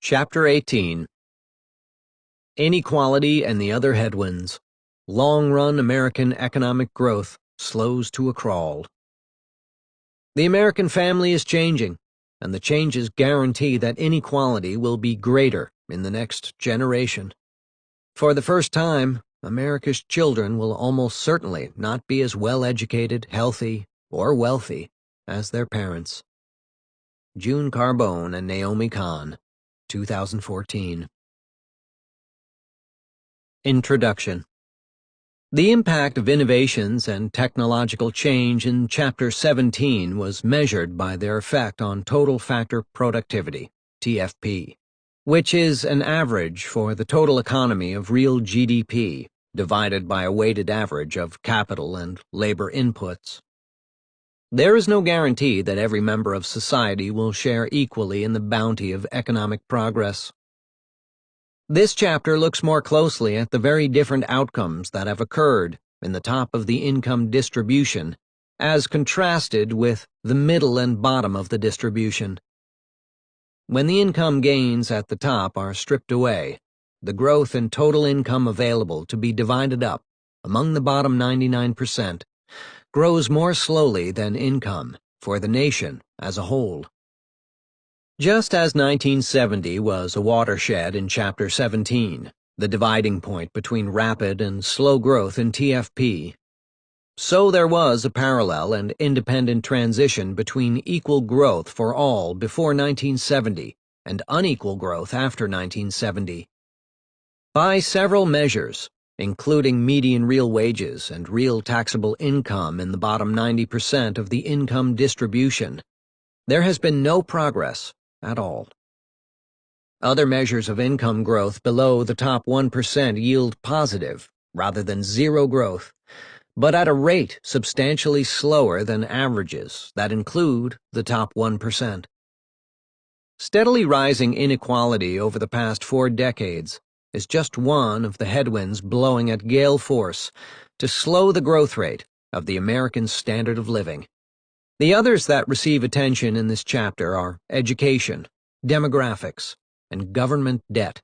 Chapter 18 Inequality and the Other Headwinds. Long-run American economic growth slows to a crawl. The American family is changing, and the changes guarantee that inequality will be greater in the next generation. For the first time, America's children will almost certainly not be as well-educated, healthy, or wealthy as their parents. June Carbone and Naomi Kahn, 2014. Introduction. The impact of innovations and technological change in Chapter 17 was measured by their effect on total factor productivity, TFP, which is an average for the total economy of real GDP divided by a weighted average of capital and labor inputs. There is no guarantee that every member of society will share equally in the bounty of economic progress. This chapter looks more closely at the very different outcomes that have occurred in the top of the income distribution as contrasted with the middle and bottom of the distribution. When the income gains at the top are stripped away, the growth in total income available to be divided up among the bottom 99% grows more slowly than income for the nation as a whole. Just as 1970 was a watershed in Chapter 17, the dividing point between rapid and slow growth in TFP, so there was a parallel and independent transition between equal growth for all before 1970 and unequal growth after 1970. By several measures, including median real wages and real taxable income in the bottom 90% of the income distribution, there has been no progress at all. Other measures of income growth below the top 1% yield positive, rather than zero growth, but at a rate substantially slower than averages that include the top 1%. Steadily rising inequality over the past 4 decades is just one of the headwinds blowing at gale force to slow the growth rate of the American standard of living. The others that receive attention in this chapter are education, demographics, and government debt.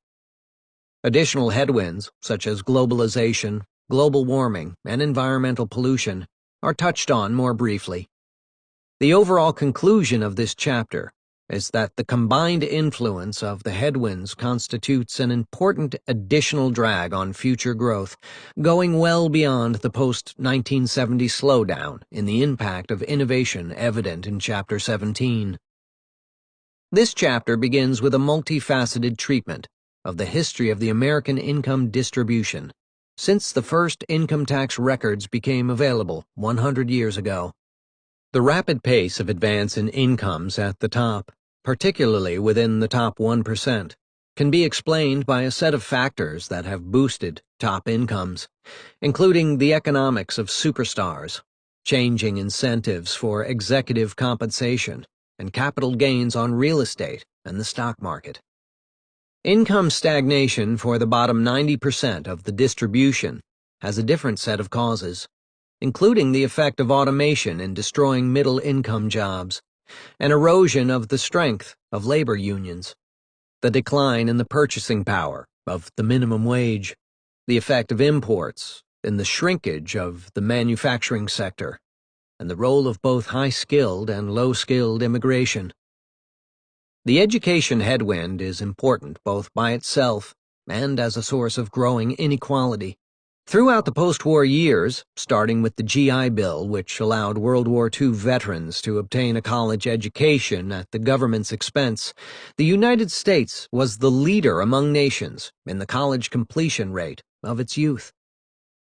Additional headwinds, such as globalization, global warming, and environmental pollution, are touched on more briefly. The overall conclusion of this chapter is that the combined influence of the headwinds constitutes an important additional drag on future growth, going well beyond the post-1970 slowdown in the impact of innovation evident in Chapter 17. This chapter begins with a multifaceted treatment of the history of the American income distribution since the first income tax records became available 100 years ago. The rapid pace of advance in incomes at the top, particularly within the top 1%, can be explained by a set of factors that have boosted top incomes, including the economics of superstars, changing incentives for executive compensation, and capital gains on real estate and the stock market. Income stagnation for the bottom 90% of the distribution has a different set of causes, including the effect of automation in destroying middle-income jobs, an erosion of the strength of labor unions, the decline in the purchasing power of the minimum wage, the effect of imports in the shrinkage of the manufacturing sector, and the role of both high-skilled and low-skilled immigration. The education headwind is important both by itself and as a source of growing inequality. Throughout the post-war years, starting with the GI Bill, which allowed World War II veterans to obtain a college education at the government's expense, the United States was the leader among nations in the college completion rate of its youth.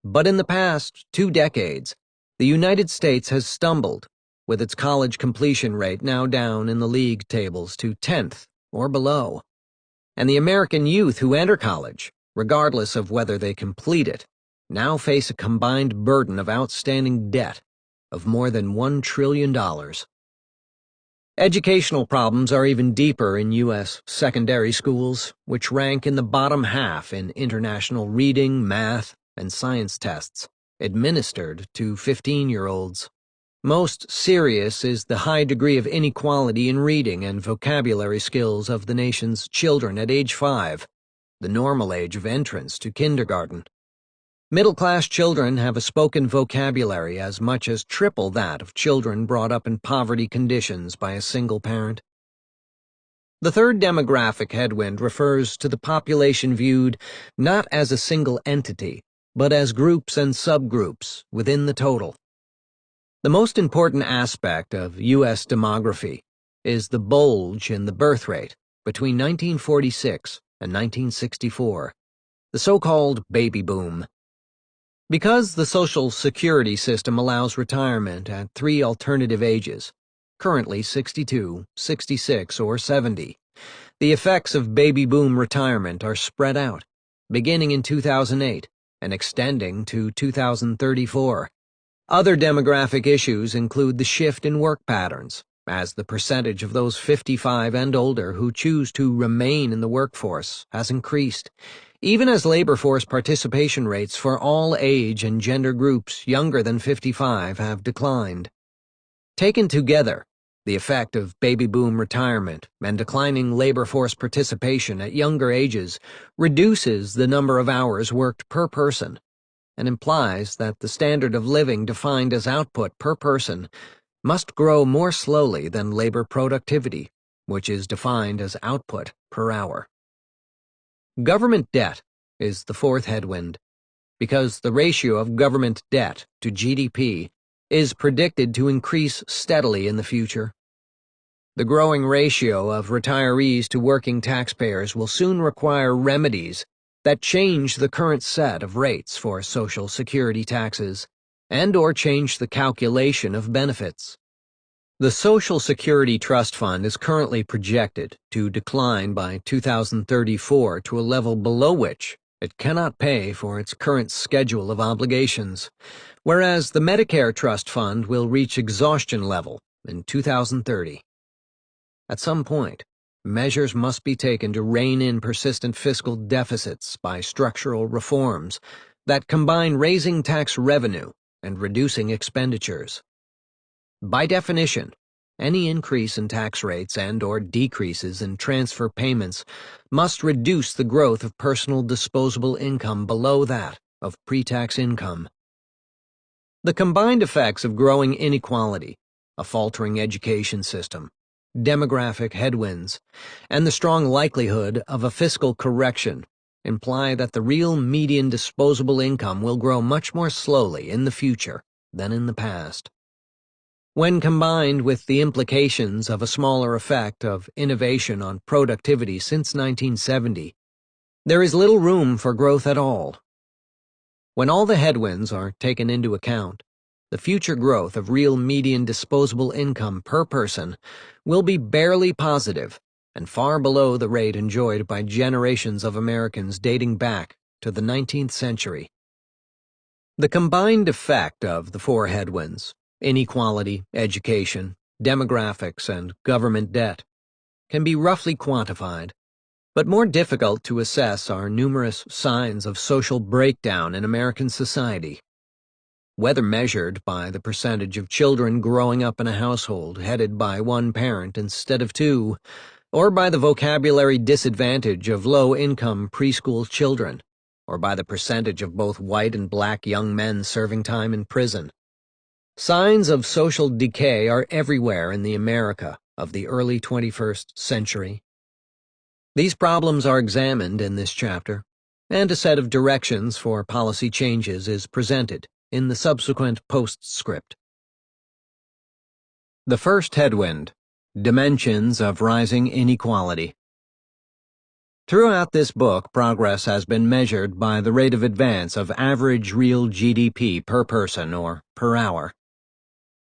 But in the past 2 decades, the United States has stumbled, with its college completion rate now down in the league tables to 10th or below. And the American youth who enter college, regardless of whether they complete it, now face a combined burden of outstanding debt of more than $1 trillion. Educational problems are even deeper in U.S. secondary schools, which rank in the bottom half in international reading, math, and science tests administered to 15-year-olds. Most serious is the high degree of inequality in reading and vocabulary skills of the nation's children at age 5, the normal age of entrance to kindergarten. Middle-class children have a spoken vocabulary as much as triple that of children brought up in poverty conditions by a single parent. The third demographic headwind refers to the population viewed not as a single entity, but as groups and subgroups within the total. The most important aspect of U.S. demography is the bulge in the birth rate between 1946 and 1964, the so-called baby boom. Because the Social Security system allows retirement at 3 alternative ages, currently 62, 66, or 70, the effects of baby boom retirement are spread out, beginning in 2008 and extending to 2034. Other demographic issues include the shift in work patterns, as the percentage of those 55 and older who choose to remain in the workforce has increased, even as labor force participation rates for all age and gender groups younger than 55 have declined. Taken together, the effect of baby boom retirement and declining labor force participation at younger ages reduces the number of hours worked per person, and implies that the standard of living defined as output per person must grow more slowly than labor productivity, which is defined as output per hour. Government debt is the fourth headwind, because the ratio of government debt to GDP is predicted to increase steadily in the future. The growing ratio of retirees to working taxpayers will soon require remedies that change the current set of rates for Social Security taxes and/or change the calculation of benefits. The Social Security Trust Fund is currently projected to decline by 2034 to a level below which it cannot pay for its current schedule of obligations, whereas the Medicare Trust Fund will reach exhaustion level in 2030. At some point, measures must be taken to rein in persistent fiscal deficits by structural reforms that combine raising tax revenue and reducing expenditures. By definition, any increase in tax rates and/or decreases in transfer payments must reduce the growth of personal disposable income below that of pre-tax income. The combined effects of growing inequality, a faltering education system, demographic headwinds, and the strong likelihood of a fiscal correction imply that the real median disposable income will grow much more slowly in the future than in the past. When combined with the implications of a smaller effect of innovation on productivity since 1970, there is little room for growth at all. When all the headwinds are taken into account, the future growth of real median disposable income per person will be barely positive and far below the rate enjoyed by generations of Americans dating back to the 19th century. The combined effect of the four headwinds, inequality, education, demographics, and government debt, can be roughly quantified, but more difficult to assess are numerous signs of social breakdown in American society. Whether measured by the percentage of children growing up in a household headed by one parent instead of two, or by the vocabulary disadvantage of low-income preschool children, or by the percentage of both white and black young men serving time in prison. Signs of social decay are everywhere in the America of the early 21st century. These problems are examined in this chapter, and a set of directions for policy changes is presented in the subsequent postscript. The first headwind, dimensions of rising inequality. Throughout this book, progress has been measured by the rate of advance of average real GDP per person or per hour.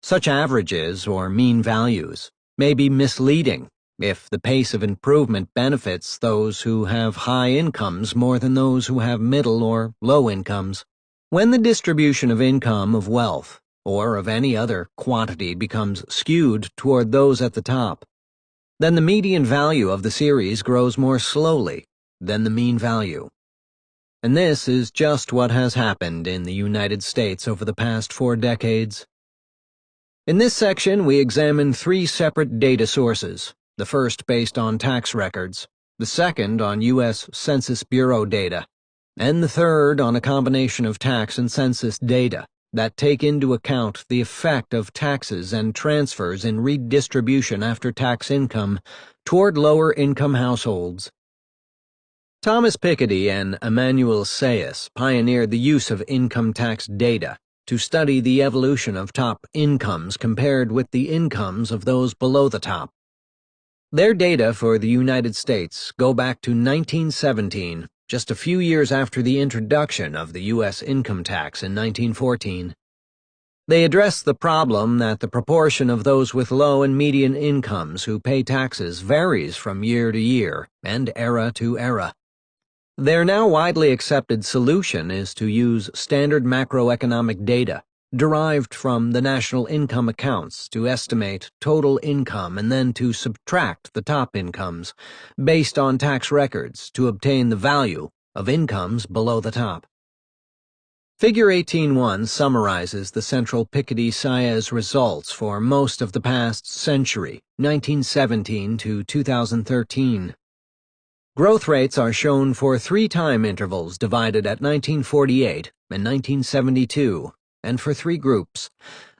Such averages, or mean values, may be misleading if the pace of improvement benefits those who have high incomes more than those who have middle or low incomes. When the distribution of income, of wealth, or of any other quantity becomes skewed toward those at the top, then the median value of the series grows more slowly than the mean value. And this is just what has happened in the United States over the past 4 decades. In this section, we examine three separate data sources, the first based on tax records, the second on U.S. Census Bureau data, and the third on a combination of tax and census data that take into account the effect of taxes and transfers in redistribution after tax income toward lower-income households. Thomas Piketty and Emmanuel Sayas pioneered the use of income tax data to study the evolution of top incomes compared with the incomes of those below the top. Their data for the United States go back to 1917, just a few years after the introduction of the U.S. income tax in 1914. They address the problem that the proportion of those with low and median incomes who pay taxes varies from year to year and era to era. Their now widely accepted solution is to use standard macroeconomic data derived from the national income accounts to estimate total income and then to subtract the top incomes based on tax records to obtain the value of incomes below the top. Figure 18.1 summarizes the central Piketty-Sayas results for most of the past century, 1917 to 2013. Growth rates are shown for three time intervals divided at 1948 and 1972, and for three groups: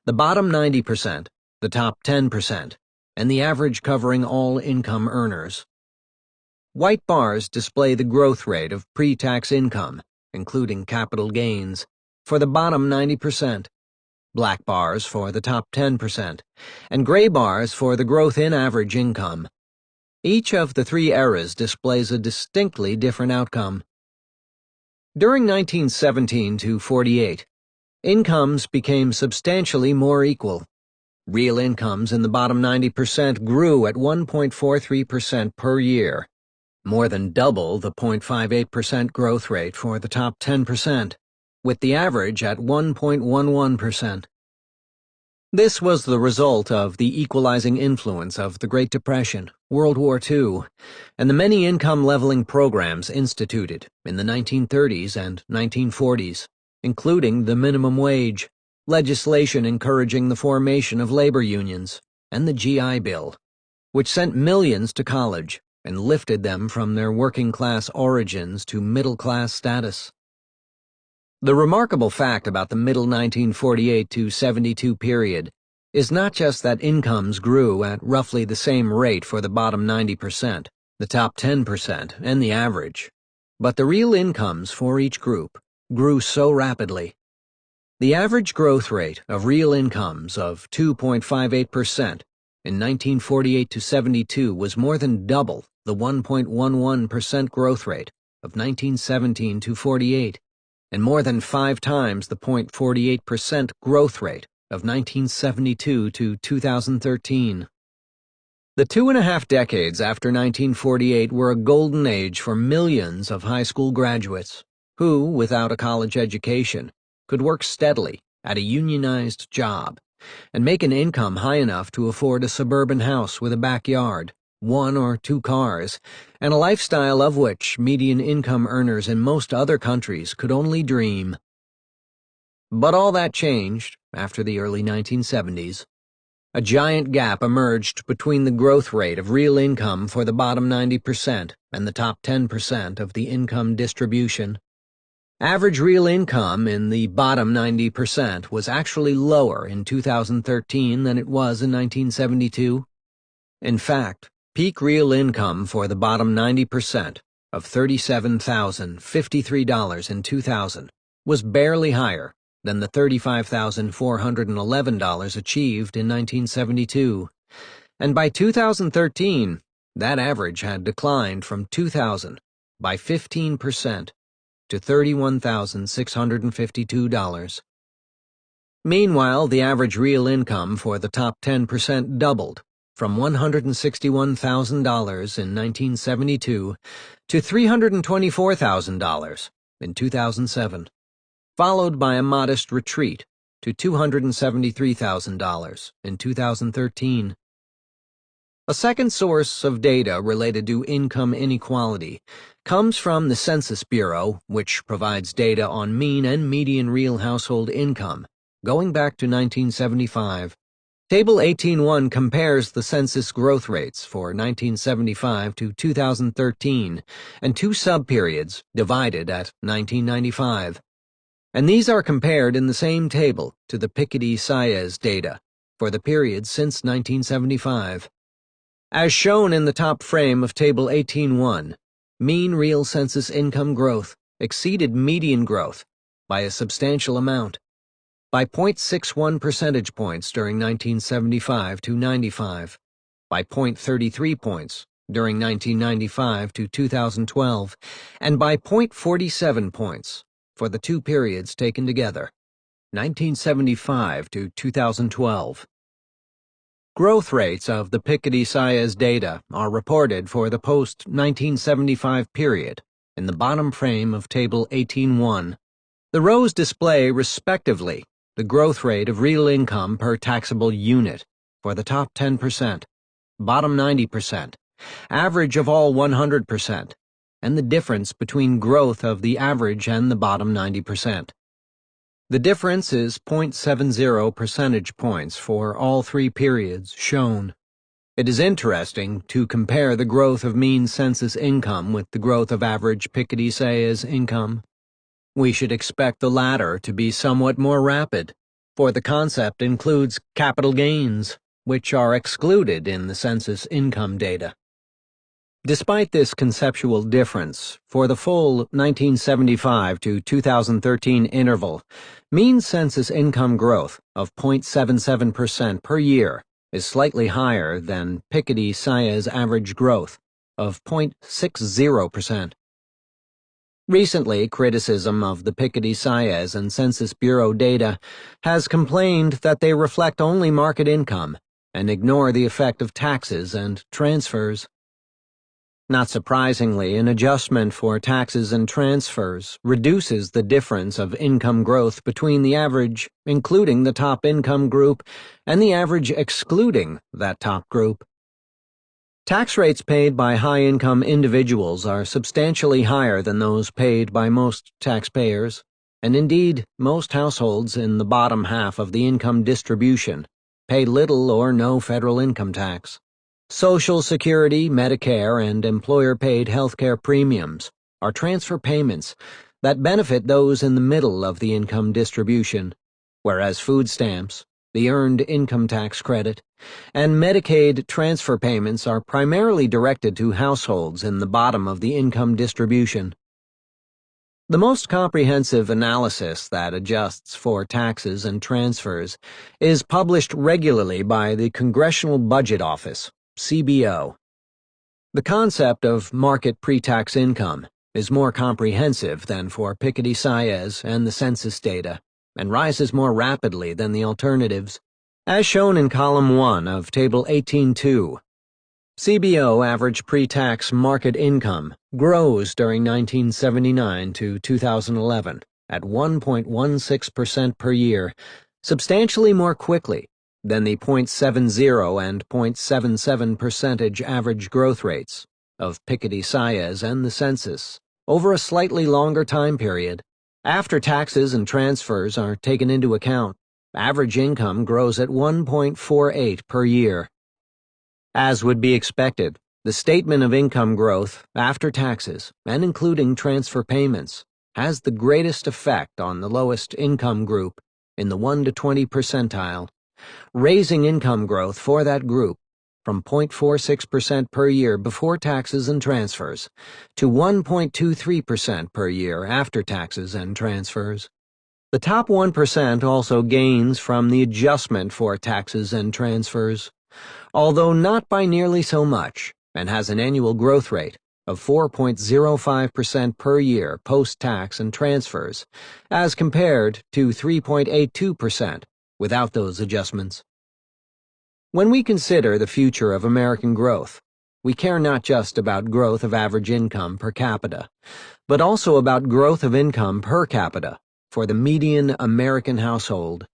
the bottom 90%, the top 10%, and the average covering all income earners. White bars display the growth rate of pre-tax income, including capital gains, for the bottom 90%, black bars for the top 10%, and gray bars for the growth in average income. Each of the three eras displays a distinctly different outcome. During 1917 to 48, incomes became substantially more equal. Real incomes in the bottom 90% grew at 1.43% per year, more than double the 0.58% growth rate for the top 10%, with the average at 1.11%. This was the result of the equalizing influence of the Great Depression, World War II, and the many income-leveling programs instituted in the 1930s and 1940s, including the minimum wage, legislation encouraging the formation of labor unions, and the GI Bill, which sent millions to college and lifted them from their working-class origins to middle-class status. The remarkable fact about the middle 1948 to 72 period is not just that incomes grew at roughly the same rate for the bottom 90%, the top 10%, and the average, but the real incomes for each group grew so rapidly. The average growth rate of real incomes of 2.58% in 1948 to 72 was more than double the 1.11% growth rate of 1917 to 48. And more than 5 times the 0.48% growth rate of 1972 to 2013. The 2.5 decades after 1948 were a golden age for millions of high school graduates who, without a college education, could work steadily at a unionized job and make an income high enough to afford a suburban house with a backyard, 1 or 2 cars, and a lifestyle of which median income earners in most other countries could only dream. But all that changed after the early 1970s. A giant gap emerged between the growth rate of real income for the bottom 90% and the top 10% of the income distribution. Average real income in the bottom 90% was actually lower in 2013 than it was in 1972. In fact, peak real income for the bottom 90% of $37,053 in 2000 was barely higher than the $35,411 achieved in 1972, and by 2013, that average had declined from 2000 by 15% to $31,652. Meanwhile, the average real income for the top 10% doubled from $161,000 in 1972 to $324,000 in 2007, followed by a modest retreat to $273,000 in 2013. A second source of data related to income inequality comes from the Census Bureau, which provides data on mean and median real household income going back to 1975. Table 18.1 compares the census growth rates for 1975 to 2013 and two subperiods divided at 1995. And these are compared in the same table to the Piketty-Saez data for the period since 1975. As shown in the top frame of Table 18.1, mean real census income growth exceeded median growth by a substantial amount, by 0.61 percentage points during 1975 to 95, by 0.33 points during 1995 to 2012, and by 0.47 points for the two periods taken together, 1975 to 2012. Growth rates of the Piketty-Saez data are reported for the post-1975 period in the bottom frame of Table 18.1. The rows display, respectively, the growth rate of real income per taxable unit for the top 10%, bottom 90%, average of all 100%, and the difference between growth of the average and the bottom 90%. The difference is 0.70 percentage points for all three periods shown. It is interesting to compare the growth of mean census income with the growth of average Piketty-Saez income. We should expect the latter to be somewhat more rapid, for the concept includes capital gains, which are excluded in the census income data. Despite this conceptual difference, for the full 1975 to 2013 interval, mean census income growth of 0.77% per year is slightly higher than Piketty-Saez average growth of 0.60%. Recently, criticism of the Piketty-Saez and Census Bureau data has complained that they reflect only market income and ignore the effect of taxes and transfers. Not surprisingly, an adjustment for taxes and transfers reduces the difference of income growth between the average, including the top income group, and the average excluding that top group. Tax rates paid by high-income individuals are substantially higher than those paid by most taxpayers, and indeed, most households in the bottom half of the income distribution pay little or no federal income tax. Social Security, Medicare, and employer-paid health care premiums are transfer payments that benefit those in the middle of the income distribution, whereas food stamps, the Earned Income Tax Credit, and Medicaid transfer payments are primarily directed to households in the bottom of the income distribution. The most comprehensive analysis that adjusts for taxes and transfers is published regularly by the Congressional Budget Office, CBO. The concept of market pre-tax income is more comprehensive than for Piketty-Saez and the census data, and rises more rapidly than the alternatives. As shown in column 1 of Table 18.2, CBO average pre-tax market income grows during 1979 to 2011 at 1.16% per year, substantially more quickly than the 0.70 and 0.77% average growth rates of Piketty-Saez and the census over a slightly longer time period. After taxes and transfers are taken into account, average income grows at 1.48 per year. As would be expected, the statement of income growth after taxes and including transfer payments has the greatest effect on the lowest income group in the 1 to 20 percentile, raising income growth for that group from 0.46% per year before taxes and transfers to 1.23% per year after taxes and transfers. The top 1% also gains from the adjustment for taxes and transfers, although not by nearly so much, and has an annual growth rate of 4.05% per year post-tax and transfers, as compared to 3.82% without those adjustments. When we consider the future of American growth, we care not just about growth of average income per capita, but also about growth of income per capita for the median American household.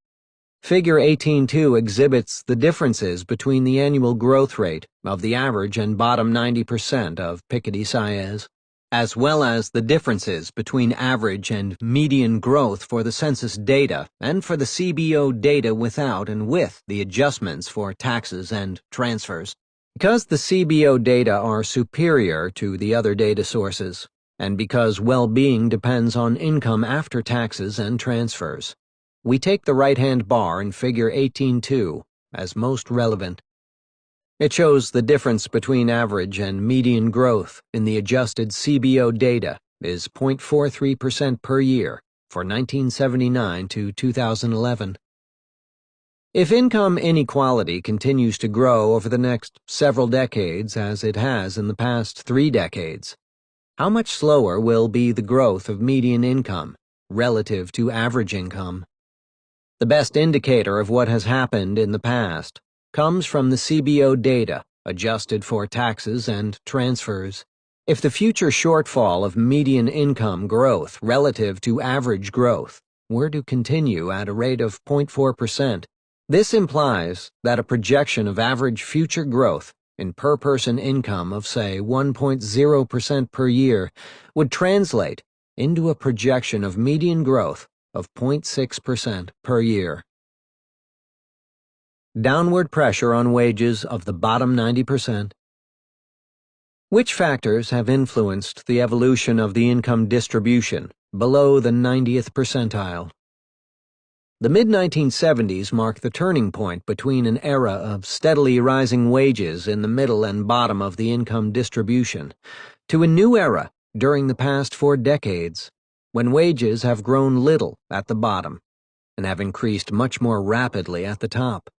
Figure 18.2 exhibits the differences between the annual growth rate of the average and bottom 90% of Piketty-Saez. as well as the differences between average and median growth for the census data and for the CBO data without and with the adjustments for taxes and transfers. Because the CBO data are superior to the other data sources, and because well-being depends on income after taxes and transfers, we take the right-hand bar in Figure 18.2 as most relevant. It shows the difference between average and median growth in the adjusted CBO data is 0.43% per year for 1979 to 2011. If income inequality continues to grow over the next several decades as it has in the past 3 decades, how much slower will be the growth of median income relative to average income? The best indicator of what has happened in the past comes from the CBO data adjusted for taxes and transfers. If the future shortfall of median income growth relative to average growth were to continue at a rate of 0.4%, this implies that a projection of average future growth in per-person income of, say, 1.0% per year would translate into a projection of median growth of 0.6% per year. Downward pressure on wages of the bottom 90%. Which factors have influenced the evolution of the income distribution below the 90th percentile? The mid-1970s marked the turning point between an era of steadily rising wages in the middle and bottom of the income distribution to a new era during the past 4 decades, when wages have grown little at the bottom and have increased much more rapidly at the top.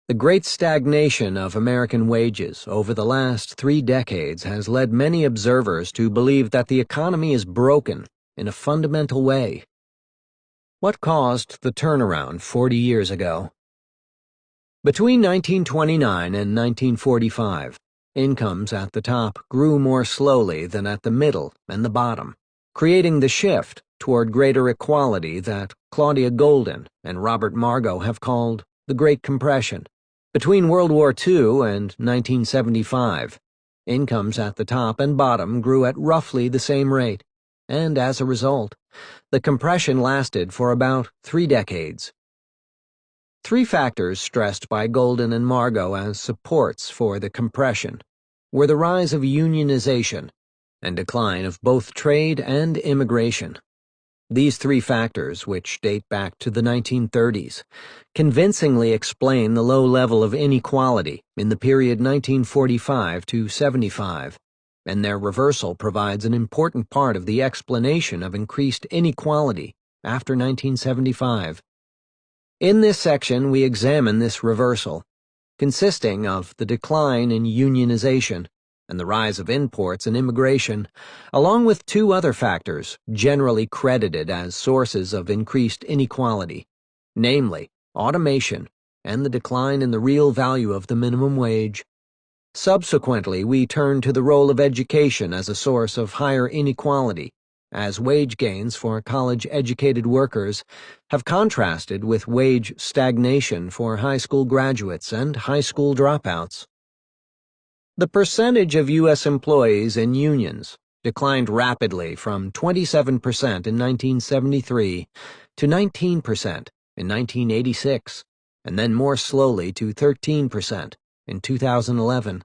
The great stagnation of American wages over the last 3 decades has led many observers to believe that the economy is broken in a fundamental way. What caused the turnaround 40 years ago? Between 1929 and 1945, incomes at the top grew more slowly than at the middle and the bottom, creating the shift toward greater equality that Claudia Goldin and Robert Margo have called the Great Compression. Between World War II and 1975, incomes at the top and bottom grew at roughly the same rate, and as a result, the compression lasted for about 3 decades. 3 factors stressed by Goldin and Margo as supports for the compression were the rise of unionization and decline of both trade and immigration. These 3 factors, which date back to the 1930s, convincingly explain the low level of inequality in the period 1945 to 75, and their reversal provides an important part of the explanation of increased inequality after 1975. In this section, we examine this reversal, consisting of the decline in unionization and the rise of imports and immigration, along with 2 other factors generally credited as sources of increased inequality, namely automation and the decline in the real value of the minimum wage. Subsequently, we turn to the role of education as a source of higher inequality, as wage gains for college-educated workers have contrasted with wage stagnation for high school graduates and high school dropouts. The percentage of U.S. employees in unions declined rapidly from 27% in 1973 to 19% in 1986, and then more slowly to 13% in 2011.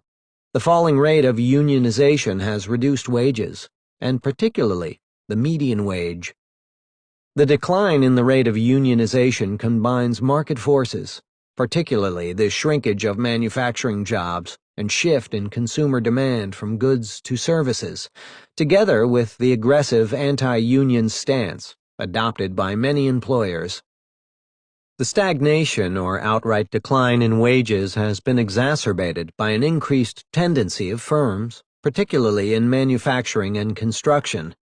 The falling rate of unionization has reduced wages, and particularly the median wage. The decline in the rate of unionization combines market forces, particularly the shrinkage of manufacturing jobs and shift in consumer demand from goods to services, together with the aggressive anti-union stance adopted by many employers. The stagnation or outright decline in wages has been exacerbated by an increased tendency of firms, particularly in manufacturing and construction,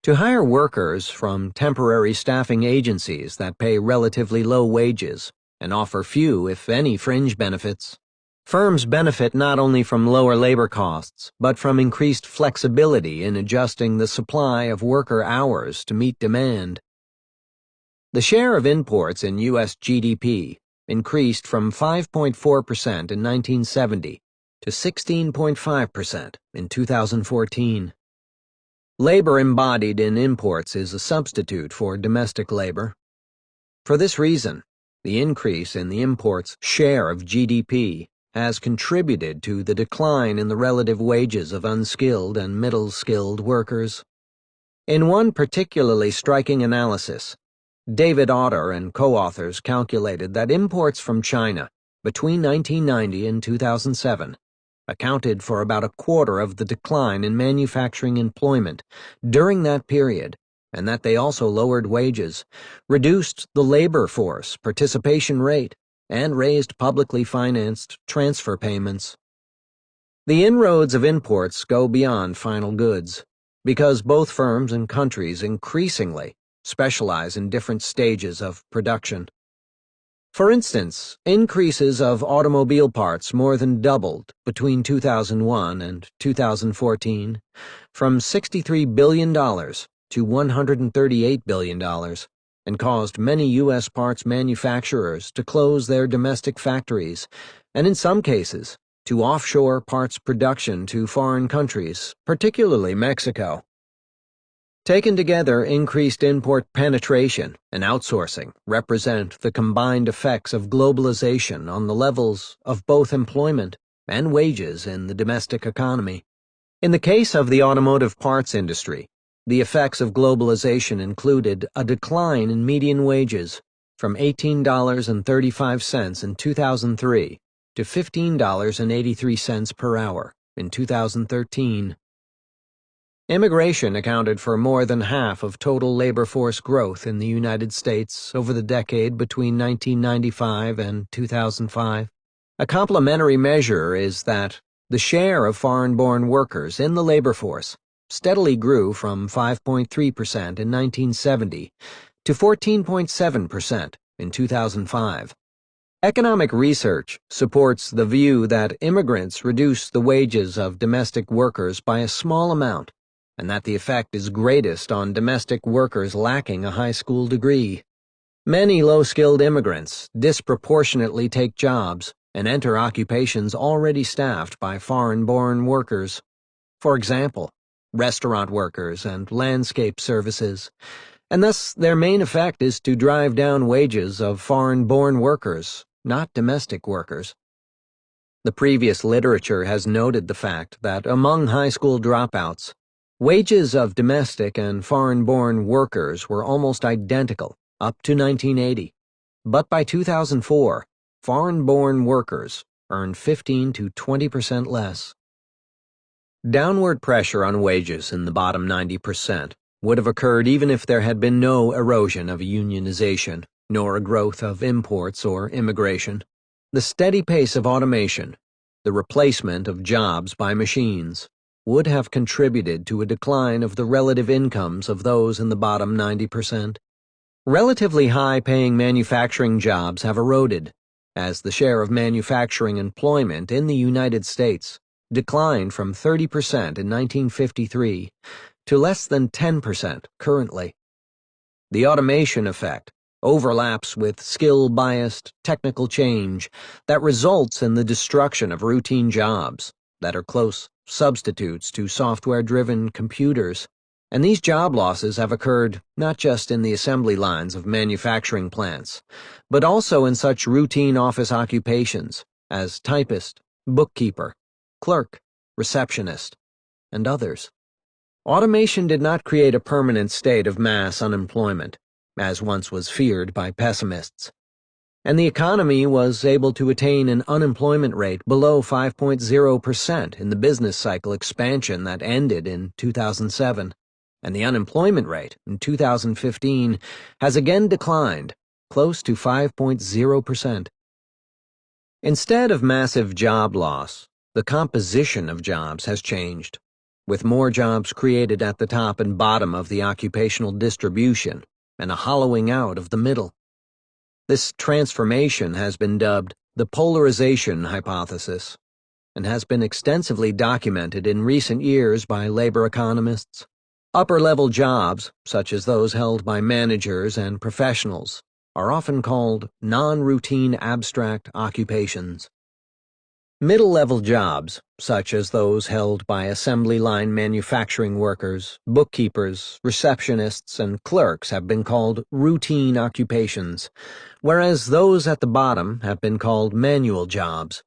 to hire workers from temporary staffing agencies that pay relatively low wages and offer few, if any, fringe benefits. Firms benefit not only from lower labor costs, but from increased flexibility in adjusting the supply of worker hours to meet demand. The share of imports in U.S. GDP increased from 5.4% in 1970 to 16.5% in 2014. Labor embodied in imports is a substitute for domestic labor. For this reason, the increase in the imports' share of GDP has contributed to the decline in the relative wages of unskilled and middle-skilled workers. In one particularly striking analysis, David Otter and co-authors calculated that imports from China between 1990 and 2007 accounted for about a quarter of the decline in manufacturing employment during that period, and that they also lowered wages, reduced the labor force participation rate, and raised publicly financed transfer payments. The inroads of imports go beyond final goods, because both firms and countries increasingly specialize in different stages of production. For instance, increases of automobile parts more than doubled between 2001 and 2014, from $63 billion to $138 billion, and caused many U.S. parts manufacturers to close their domestic factories, and in some cases, to offshore parts production to foreign countries, particularly Mexico. Taken together, increased import penetration and outsourcing represent the combined effects of globalization on the levels of both employment and wages in the domestic economy. In the case of the automotive parts industry, the effects of globalization included a decline in median wages from $18.35 in 2003 to $15.83 per hour in 2013. Immigration accounted for more than half of total labor force growth in the United States over the decade between 1995 and 2005. A complementary measure is that the share of foreign-born workers in the labor force steadily grew from 5.3% in 1970 to 14.7% in 2005. Economic research supports the view that immigrants reduce the wages of domestic workers by a small amount, and that the effect is greatest on domestic workers lacking a high school degree. Many low-skilled immigrants disproportionately take jobs and enter occupations already staffed by foreign-born workers. For example, restaurant workers and landscape services, and thus their main effect is to drive down wages of foreign-born workers, not domestic workers. The previous literature has noted the fact that among high school dropouts, wages of domestic and foreign-born workers were almost identical up to 1980, but by 2004, foreign-born workers earned 15 to 20% less. Downward pressure on wages in the bottom 90% would have occurred even if there had been no erosion of unionization, nor a growth of imports or immigration. The steady pace of automation, the replacement of jobs by machines, would have contributed to a decline of the relative incomes of those in the bottom 90%. Relatively high-paying manufacturing jobs have eroded, as the share of manufacturing employment in the United States declined from 30% in 1953 to less than 10% currently. The automation effect overlaps with skill-biased technical change that results in the destruction of routine jobs that are close substitutes to software-driven computers, and these job losses have occurred not just in the assembly lines of manufacturing plants, but also in such routine office occupations as typist, bookkeeper, clerk, receptionist, and others. Automation did not create a permanent state of mass unemployment, as once was feared by pessimists, and the economy was able to attain an unemployment rate below 5.0% in the business cycle expansion that ended in 2007, and the unemployment rate in 2015 has again declined, close to 5.0%. Instead of massive job loss, the composition of jobs has changed, with more jobs created at the top and bottom of the occupational distribution and a hollowing out of the middle. This transformation has been dubbed the polarization hypothesis and has been extensively documented in recent years by labor economists. Upper-level jobs, such as those held by managers and professionals, are often called non-routine abstract occupations. Middle-level jobs, such as those held by assembly line manufacturing workers, bookkeepers, receptionists, and clerks, have been called routine occupations, whereas those at the bottom have been called manual jobs.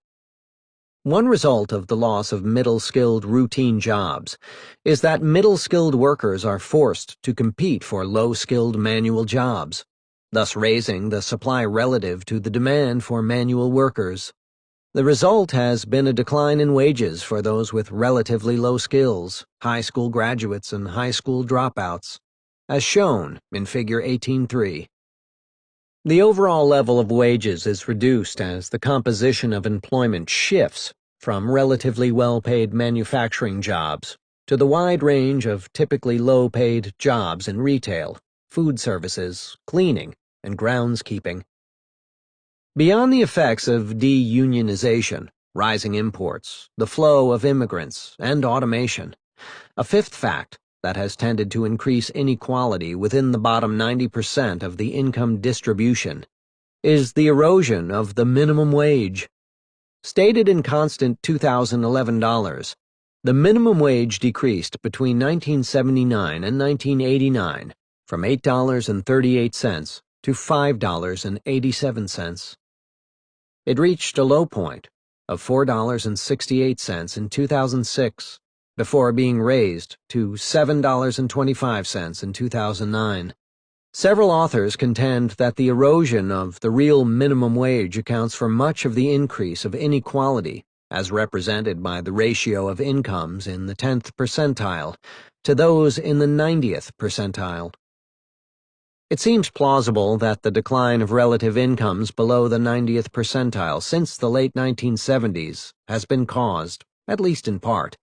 One result of the loss of middle-skilled routine jobs is that middle-skilled workers are forced to compete for low-skilled manual jobs, thus raising the supply relative to the demand for manual workers. The result has been a decline in wages for those with relatively low skills, high school graduates and high school dropouts, as shown in Figure 18.3. The overall level of wages is reduced as the composition of employment shifts from relatively well-paid manufacturing jobs to the wide range of typically low-paid jobs in retail, food services, cleaning, and groundskeeping. Beyond the effects of de-unionization, rising imports, the flow of immigrants, and automation, a fifth fact that has tended to increase inequality within the bottom 90% of the income distribution is the erosion of the minimum wage. Stated in constant 2011 dollars, the minimum wage decreased between 1979 and 1989 from $8.38 to $5.87. It reached a low point of $4.68 in 2006, before being raised to $7.25 in 2009. Several authors contend that the erosion of the real minimum wage accounts for much of the increase of inequality, as represented by the ratio of incomes in the 10th percentile to those in the 90th percentile. It seems plausible that the decline of relative incomes below the 90th percentile since the late 1970s has been caused, at least in part,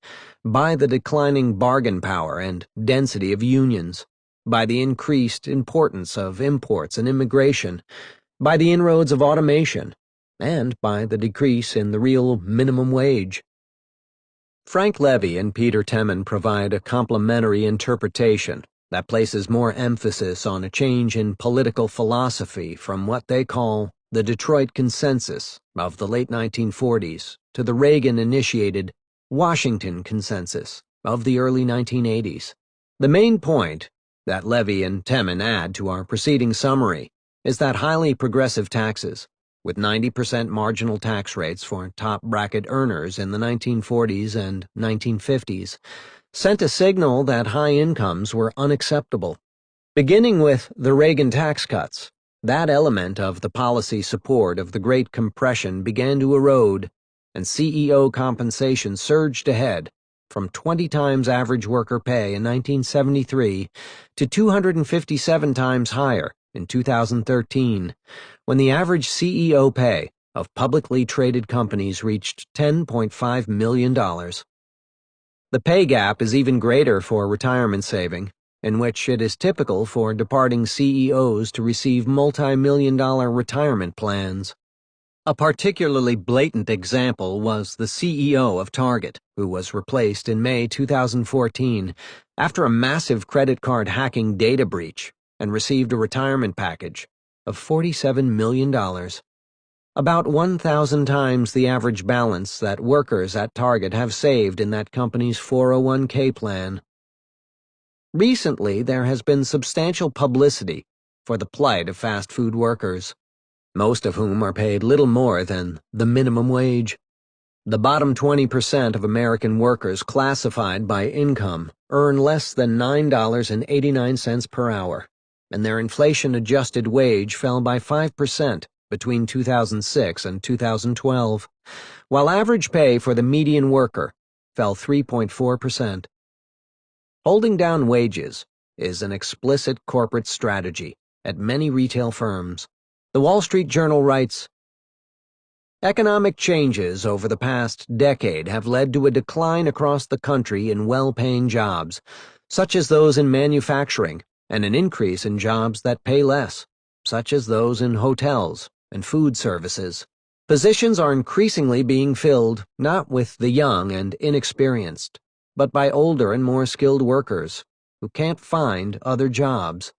by the declining bargain power and density of unions, by the increased importance of imports and immigration, by the inroads of automation, and by the decrease in the real minimum wage. Frank Levy and Peter Temin provide a complementary interpretation that places more emphasis on a change in political philosophy from what they call the Detroit Consensus of the late 1940s to the Reagan-initiated Washington Consensus of the early 1980s. The main point that Levy and Temin add to our preceding summary is that highly progressive taxes, with 90% marginal tax rates for top bracket earners in the 1940s and 1950s, sent a signal that high incomes were unacceptable. Beginning with the Reagan tax cuts, that element of the policy support of the Great Compression began to erode, and CEO compensation surged ahead from 20 times average worker pay in 1973 to 257 times higher in 2013, when the average CEO pay of publicly traded companies reached $10.5 million. The pay gap is even greater for retirement saving, in which it is typical for departing CEOs to receive multi-million-dollar retirement plans. A particularly blatant example was the CEO of Target, who was replaced in May 2014 after a massive credit card hacking data breach and received a retirement package of $47 million. About 1,000 times the average balance that workers at Target have saved in that company's 401k plan. Recently, there has been substantial publicity for the plight of fast food workers, most of whom are paid little more than the minimum wage. The bottom 20% of American workers classified by income earn less than $9.89 per hour, and their inflation-adjusted wage fell by 5% between 2006 and 2012, while average pay for the median worker fell 3.4%. Holding down wages is an explicit corporate strategy at many retail firms. The Wall Street Journal writes, "Economic changes over the past decade have led to a decline across the country in well-paying jobs, such as those in manufacturing, and an increase in jobs that pay less, such as those in hotels and food services. Positions are increasingly being filled not with the young and inexperienced, but by older and more skilled workers who can't find other jobs."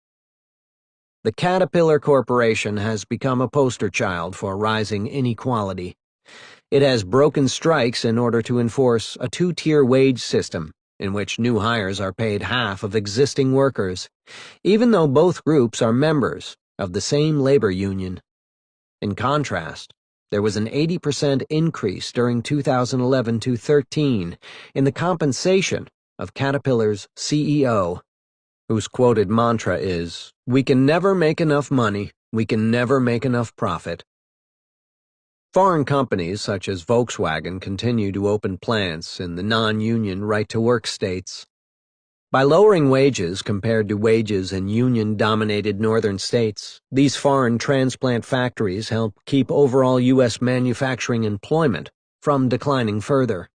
The Caterpillar Corporation has become a poster child for rising inequality. It has broken strikes in order to enforce a two-tier wage system in which new hires are paid half of existing workers, even though both groups are members of the same labor union. In contrast, there was an 80% increase during 2011-13 in the compensation of Caterpillar's CEO, whose quoted mantra is, "We can never make enough money, we can never make enough profit." Foreign companies such as Volkswagen continue to open plants in the non-union right-to-work states. By lowering wages compared to wages in union-dominated northern states, these foreign transplant factories help keep overall U.S. manufacturing employment from declining further.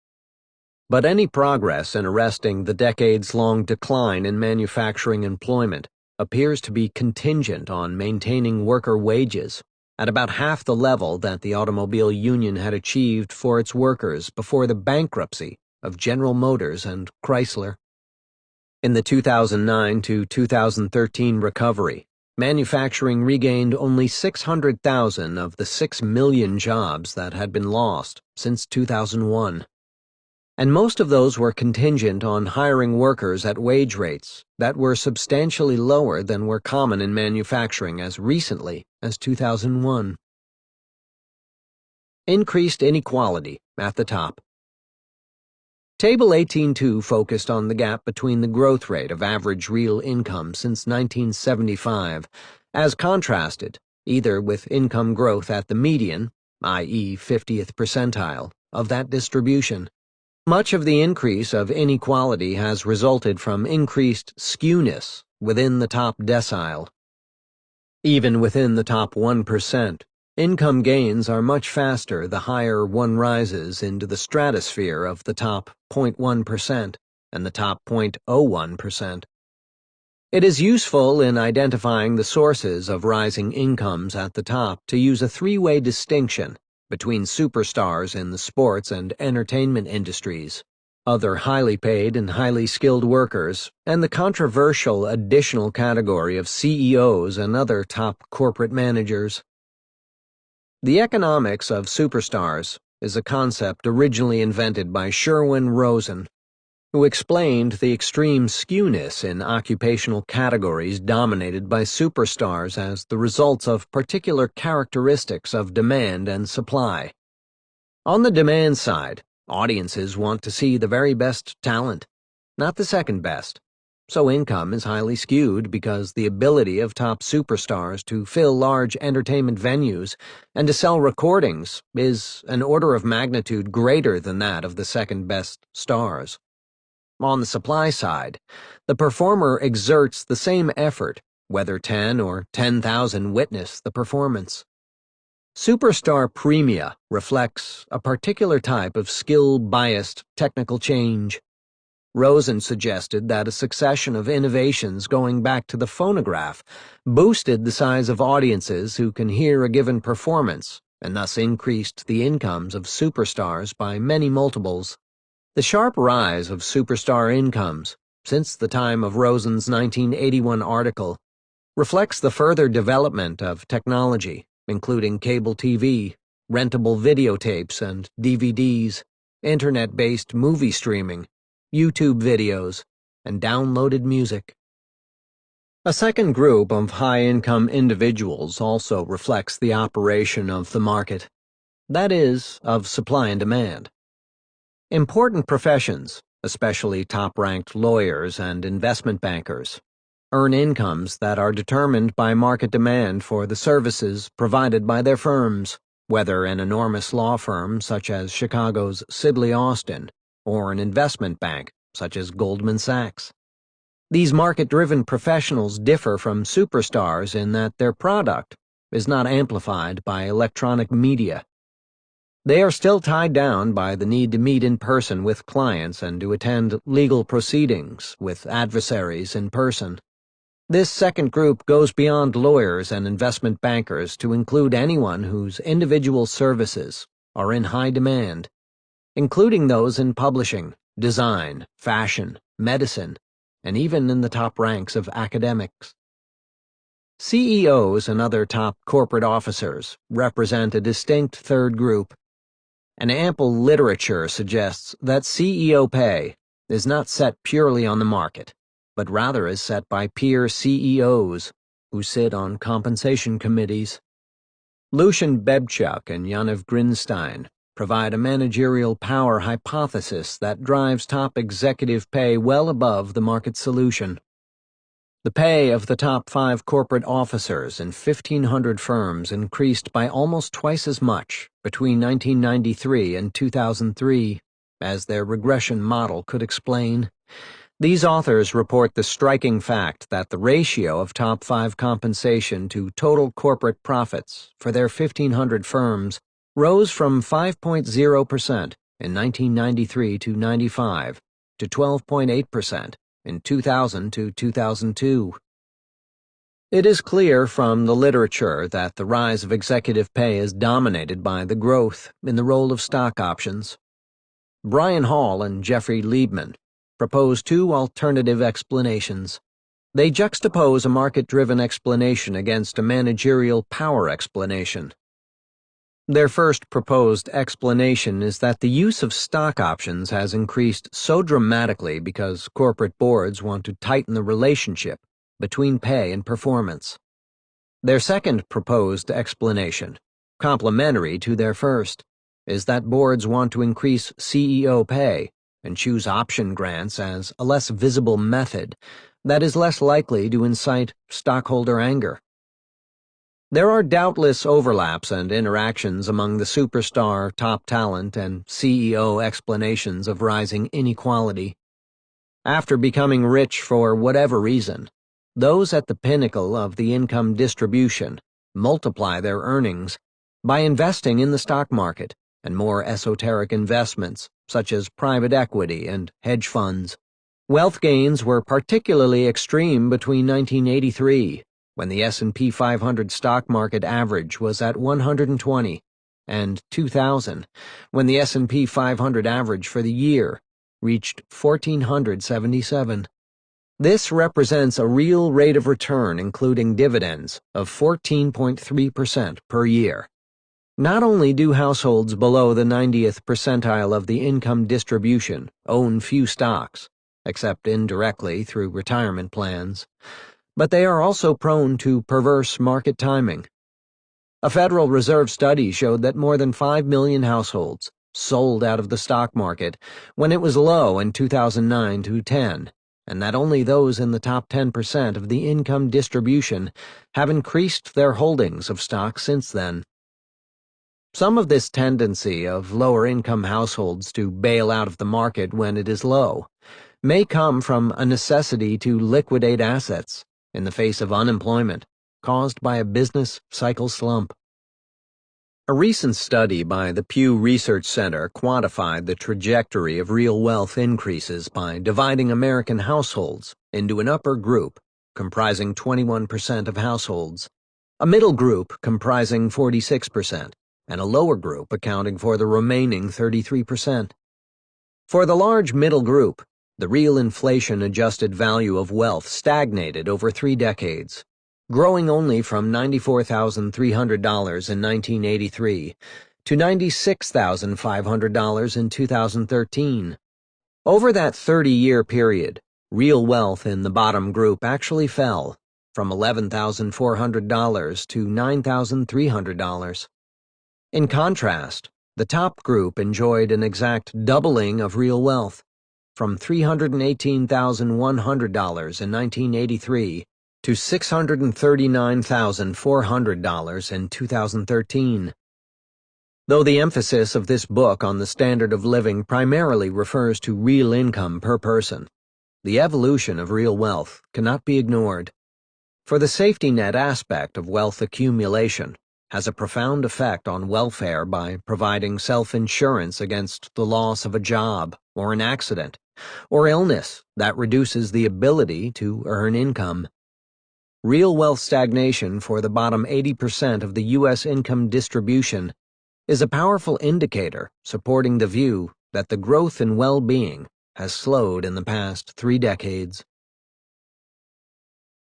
But any progress in arresting the decades-long decline in manufacturing employment appears to be contingent on maintaining worker wages at about half the level that the automobile union had achieved for its workers before the bankruptcy of General Motors and Chrysler. In the 2009 to 2013 recovery, manufacturing regained only 600,000 of the 6 million jobs that had been lost since 2001. And most of those were contingent on hiring workers at wage rates that were substantially lower than were common in manufacturing as recently as 2001. Increased inequality at the top. Table 18.2 focused on the gap between the growth rate of average real income since 1975, as contrasted either with income growth at the median, i.e. 50th percentile, of that distribution. Much of the increase of inequality has resulted from increased skewness within the top decile. Even within the top 1%, income gains are much faster the higher one rises into the stratosphere of the top 0.1% and the top 0.01%. It is useful in identifying the sources of rising incomes at the top to use a three-way distinction between superstars in the sports and entertainment industries, other highly paid and highly skilled workers, and the controversial additional category of CEOs and other top corporate managers. The economics of superstars is a concept originally invented by Sherwin Rosen, who explained the extreme skewness in occupational categories dominated by superstars as the results of particular characteristics of demand and supply. On the demand side, audiences want to see the very best talent, not the second best. So income is highly skewed because the ability of top superstars to fill large entertainment venues and to sell recordings is an order of magnitude greater than that of the second best stars. On the supply side, the performer exerts the same effort, whether 10 or 10,000 witness the performance. Superstar premia reflects a particular type of skill-biased technical change. Rosen suggested that a succession of innovations going back to the phonograph boosted the size of audiences who can hear a given performance and thus increased the incomes of superstars by many multiples. The sharp rise of superstar incomes, since the time of Rosen's 1981 article, reflects the further development of technology, including cable TV, rentable videotapes and DVDs, internet-based movie streaming, YouTube videos, and downloaded music. A second group of high-income individuals also reflects the operation of the market, that is, of supply and demand. Important professions, especially top-ranked lawyers and investment bankers, earn incomes that are determined by market demand for the services provided by their firms, whether an enormous law firm such as Chicago's Sidley Austin or an investment bank such as Goldman Sachs. These market-driven professionals differ from superstars in that their product is not amplified by electronic media. They are still tied down by the need to meet in person with clients and to attend legal proceedings with adversaries in person. This second group goes beyond lawyers and investment bankers to include anyone whose individual services are in high demand, including those in publishing, design, fashion, medicine, and even in the top ranks of academics. CEOs and other top corporate officers represent a distinct third group. and ample literature suggests that CEO pay is not set purely on the market, but rather is set by peer CEOs who sit on compensation committees. Lucian Bebchuk and Yaniv Grinstein provide a managerial power hypothesis that drives top executive pay well above the market solution. The pay of the top 5 corporate officers in 1,500 firms increased by almost twice as much between 1993 and 2003, as their regression model could explain. These authors report the striking fact that the ratio of top 5 compensation to total corporate profits for their 1,500 firms rose from 5.0% in 1993 to 95 to 12.8% in 2000 to 2002. It is clear from the literature that the rise of executive pay is dominated by the growth in the role of stock options. Brian Hall and Jeffrey Liebman propose 2 alternative explanations. They juxtapose a market-driven explanation against a managerial power explanation. Their first proposed explanation is that the use of stock options has increased so dramatically because corporate boards want to tighten the relationship between pay and performance. Their second proposed explanation, complementary to their first, is that boards want to increase CEO pay and choose option grants as a less visible method that is less likely to incite stockholder anger. There are doubtless overlaps and interactions among the superstar, top talent, and CEO explanations of rising inequality. After becoming rich for whatever reason, those at the pinnacle of the income distribution multiply their earnings by investing in the stock market and more esoteric investments such as private equity and hedge funds. Wealth gains were particularly extreme between 1983, when the S&P 500 stock market average was at 120, and 2000, when the S&P 500 average for the year reached 1,477. This represents a real rate of return, including dividends, of 14.3% per year. Not only do households below the 90th percentile of the income distribution own few stocks, except indirectly through retirement plans, but they are also prone to perverse market timing. A Federal Reserve study showed that more than 5 million households sold out of the stock market when it was low in 2009 to 10, and that only those in the top 10% of the income distribution have increased their holdings of stock since then. Some of this tendency of lower-income households to bail out of the market when it is low may come from a necessity to liquidate assets in the face of unemployment caused by a business cycle slump. A recent study by the Pew Research Center quantified the trajectory of real wealth increases by dividing American households into an upper group comprising 21% of households, a middle group comprising 46%, and a lower group accounting for the remaining 33%. For the large middle group, the real inflation-adjusted value of wealth stagnated over 3 decades, growing only from $94,300 in 1983 to $96,500 in 2013. Over that 30-year period, real wealth in the bottom group actually fell from $11,400 to $9,300. In contrast, the top group enjoyed an exact doubling of real wealth, from $318,100 in 1983 to $639,400 in 2013. Though the emphasis of this book on the standard of living primarily refers to real income per person, the evolution of real wealth cannot be ignored. For the safety net aspect of wealth accumulation has a profound effect on welfare by providing self-insurance against the loss of a job or an accident or illness that reduces the ability to earn income. Real wealth stagnation for the bottom 80% of the U.S. income distribution is a powerful indicator supporting the view that the growth in well-being has slowed in the past 3 decades.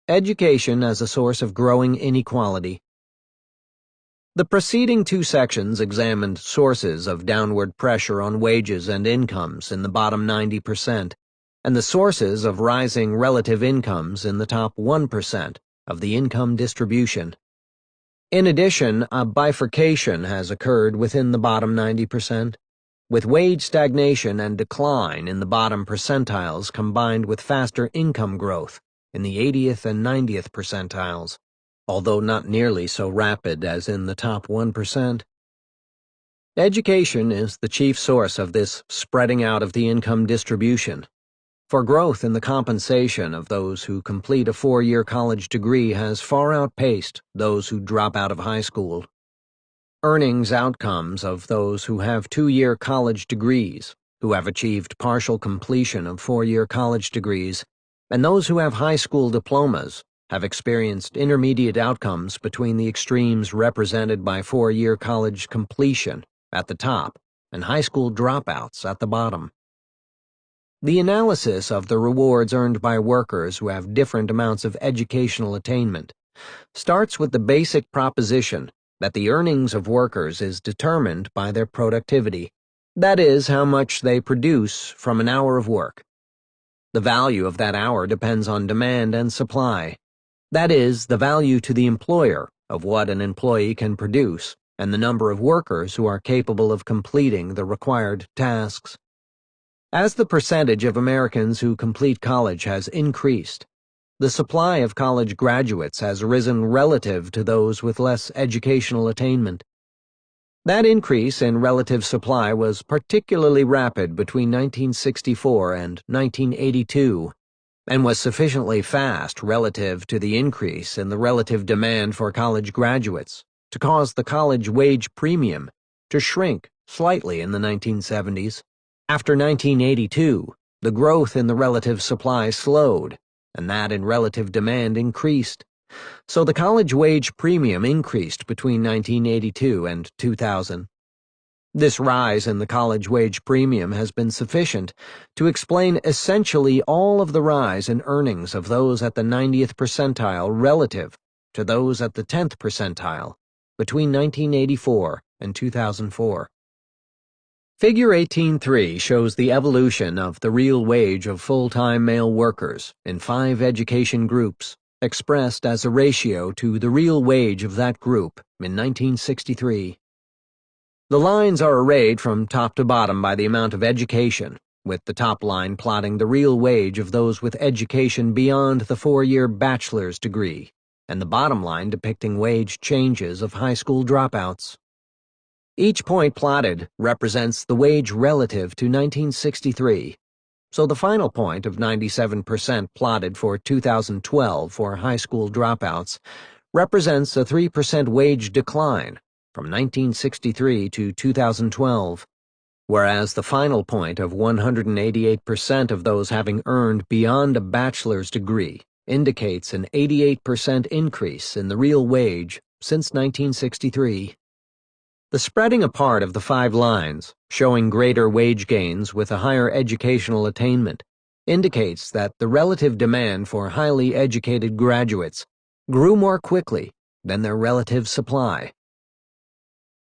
Education as a source of growing inequality. The preceding two sections examined sources of downward pressure on wages and incomes in the bottom 90%, and the sources of rising relative incomes in the top 1% of the income distribution. In addition, a bifurcation has occurred within the bottom 90%, with wage stagnation and decline in the bottom percentiles combined with faster income growth in the 80th and 90th percentiles, although not nearly so rapid as in the top 1%. Education is the chief source of this spreading out of the income distribution, for growth in the compensation of those who complete a 4-year college degree has far outpaced those who drop out of high school. Earnings outcomes of those who have 2-year college degrees, who have achieved partial completion of 4-year college degrees, and those who have high school diplomas have experienced intermediate outcomes between the extremes represented by 4-year college completion at the top and high school dropouts at the bottom. The analysis of the rewards earned by workers who have different amounts of educational attainment starts with the basic proposition that the earnings of workers is determined by their productivity, that is, how much they produce from an hour of work. The value of that hour depends on demand and supply, that is, the value to the employer of what an employee can produce and the number of workers who are capable of completing the required tasks. As the percentage of Americans who complete college has increased, the supply of college graduates has risen relative to those with less educational attainment. That increase in relative supply was particularly rapid between 1964 and 1982, and was sufficiently fast relative to the increase in the relative demand for college graduates to cause the college wage premium to shrink slightly in the 1970s. After 1982, the growth in the relative supply slowed, and that in relative demand increased. So the college wage premium increased between 1982 and 2000. This rise in the college wage premium has been sufficient to explain essentially all of the rise in earnings of those at the 90th percentile relative to those at the 10th percentile between 1984 and 2004. Figure 18.3 shows the evolution of the real wage of full-time male workers in 5 education groups, expressed as a ratio to the real wage of that group in 1963. The lines are arrayed from top to bottom by the amount of education, with the top line plotting the real wage of those with education beyond the 4-year bachelor's degree, and the bottom line depicting wage changes of high school dropouts. Each point plotted represents the wage relative to 1963, so the final point of 97% plotted for 2012 for high school dropouts represents a 3% wage decline from 1963 to 2012, whereas the final point of 188% of those having earned beyond a bachelor's degree indicates an 88% increase in the real wage since 1963. The spreading apart of the 5 lines, showing greater wage gains with a higher educational attainment, indicates that the relative demand for highly educated graduates grew more quickly than their relative supply.